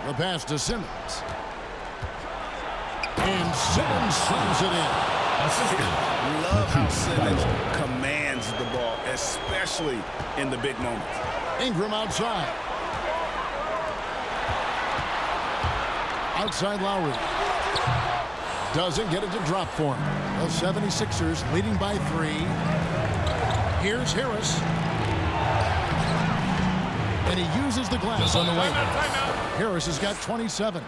The pass to Simmons. And Simmons slams it in. Love how Simmons commands the ball, especially in the big moments. Ingram outside. Outside Lowry. Doesn't get it to drop for him. The 76ers leading by 3. Here's Harris. And he uses the glass on the way. Harris has got 27.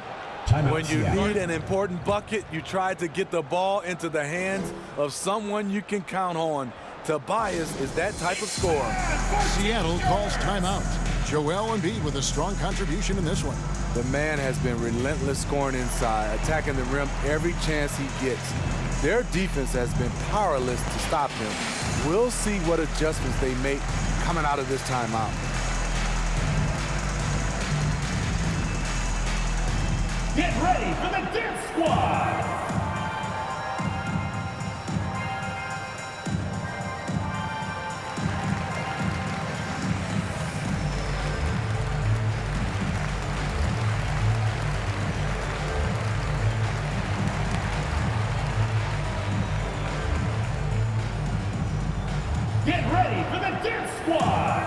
When you need an important bucket, you try to get the ball into the hands of someone you can count on. Tobias is that type of scorer. Seattle calls timeout. Joel Embiid with a strong contribution in this one. The man has been relentless scoring inside, attacking the rim every chance he gets. Their defense has been powerless to stop him. We'll see what adjustments they make coming out of this timeout. Get ready for the Dance Squad! Get ready for the Dance Squad!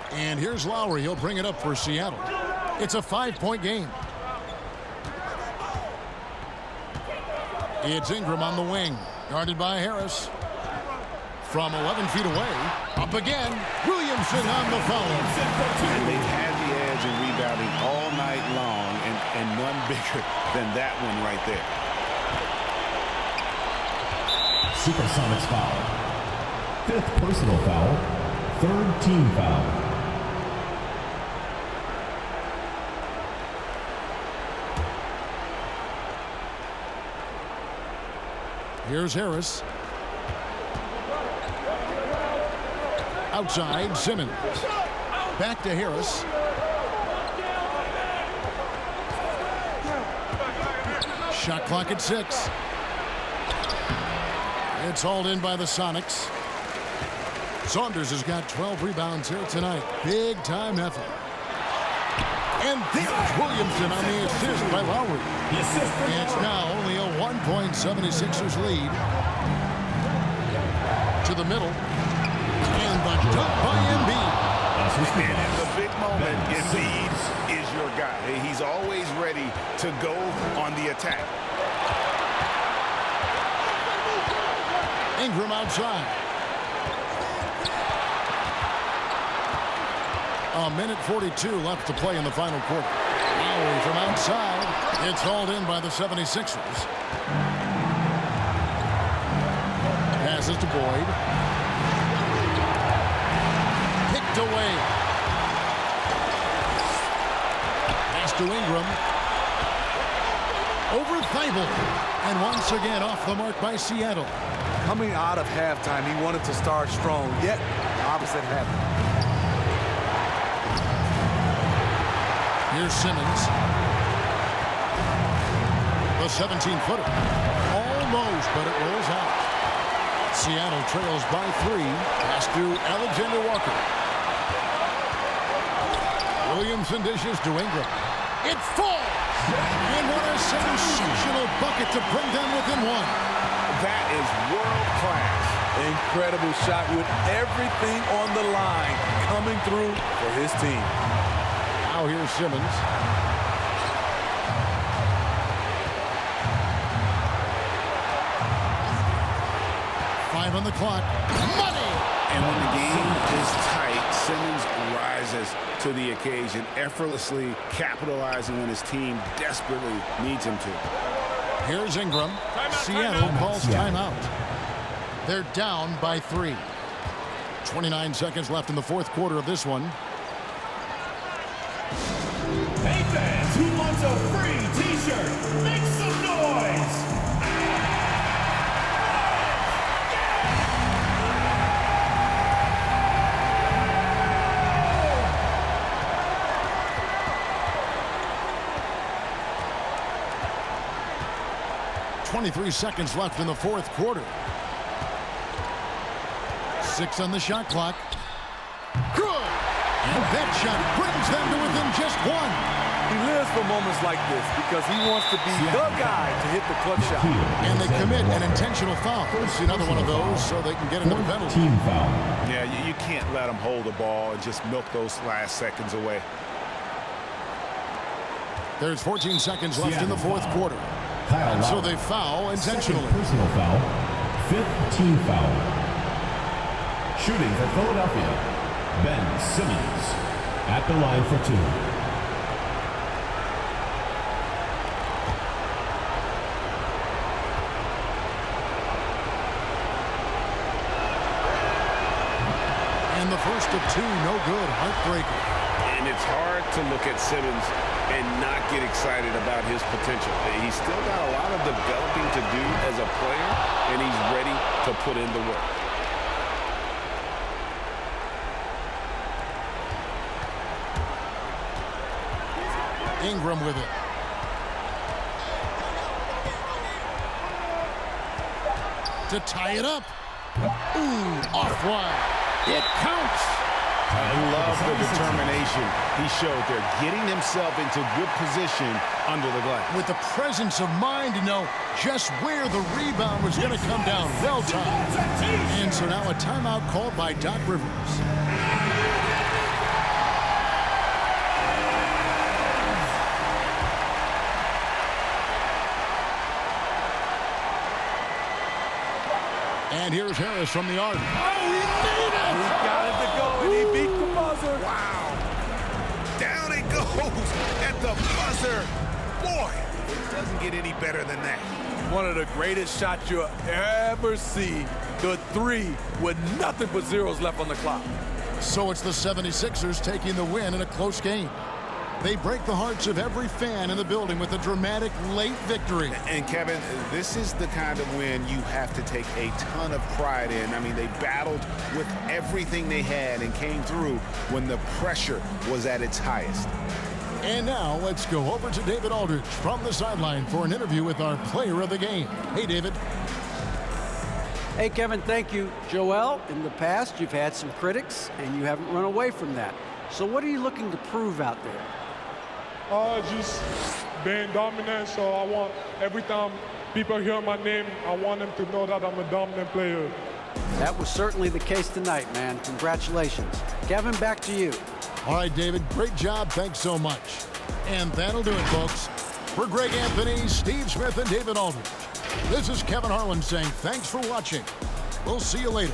And here's Lowry. He'll bring it up for Seattle. It's a 5-point game. It's Ingram on the wing. Guarded by Harris. From 11 feet away. Up again. Williamson on the foul. And they've had the edge in rebounding all night long, and none bigger than that one right there. Supersonics foul. 5th personal foul. 3rd team foul. Here's Harris. Outside, Simmons. Back to Harris. Shot clock at 6. It's hauled in by the Sonics. Saunders has got 12 rebounds here tonight. Big time effort. And there's Williamson on the assist by Lowry. It's now only a 1-point 76ers lead. To the middle. And the dunk by Embiid. And in the big moment, Embiid is your guy. He's always ready to go on the attack. Ingram outside. A minute 42 left to play in the final quarter. Lowry from outside. It's hauled in by the 76ers. Passes to Boyd. Picked away. Pass to Ingram. Over Thibault. And once again off the mark by Seattle. Coming out of halftime, he wanted to start strong, yet opposite happened. Here's Simmons. The 17-footer. Almost, but it rolls out. Seattle trails by 3. Pass to Alexander Walker. Williamson dishes to Ingram. It falls! And what a sensational bucket to bring them within 1. That is world class. Incredible shot with everything on the line coming through for his team. Now here's Simmons. Five on the clock. Money! And when the game is tight, Simmons rises to the occasion, effortlessly capitalizing when his team desperately needs him to. Here's Ingram. Seattle calls timeout. They're down by 3. 29 seconds left in the fourth quarter of this one. Hey fans, who wants a free t-shirt? Make some noise! 23 seconds left in the fourth quarter. 6 on the shot clock. Good! And that shot brings them to within just 1. He lives for moments like this because he wants to be the guy to hit the clutch shot. And they commit an intentional foul. See another one of those so they can get into the penalty. Team foul. Yeah, you can't let them hold the ball and just milk those last seconds away. There's 14 seconds left in the fourth quarter. And so they foul intentionally. Personal foul. 5th team foul. Shooting for Philadelphia, Ben Simmons at the line for 2. And the first of 2, no good. Heartbreaker. And it's hard to look at Simmons and not get excited about his potential. He's still got a lot of developing to do as a player, and he's ready to put in the work. Ingram with it. To tie it up. Ooh, off wide. It counts. I love the determination he showed there, getting himself into good position under the glass. With the presence of mind to know just where the rebound was going to come down. Well timed. And so now a timeout called by Doc Rivers. And here's Harris from the arc. Oh, he made it! He got it to go, and he beat the buzzer. Wow. Down it goes at the buzzer. Boy, it doesn't get any better than that. One of the greatest shots you'll ever see. The 3 with nothing but zeros left on the clock. So it's the 76ers taking the win in a close game. They break the hearts of every fan in the building with a dramatic late victory. And Kevin, this is the kind of win you have to take a ton of pride in. I mean, they battled with everything they had and came through when the pressure was at its highest. And now let's go over to David Aldridge from the sideline for an interview with our player of the game. Hey, David. Hey, Kevin, thank you. Joel, in the past, you've had some critics, and you haven't run away from that. So what are you looking to prove out there? Just being dominant, so I want every time people hear my name, I want them to know that I'm a dominant player. That was certainly the case tonight, man. Congratulations. Kevin, back to you. All right, David, great job. Thanks so much. And that'll do it, folks. For Greg Anthony, Steve Smith, and David Aldridge, this is Kevin Harlan saying thanks for watching. We'll see you later.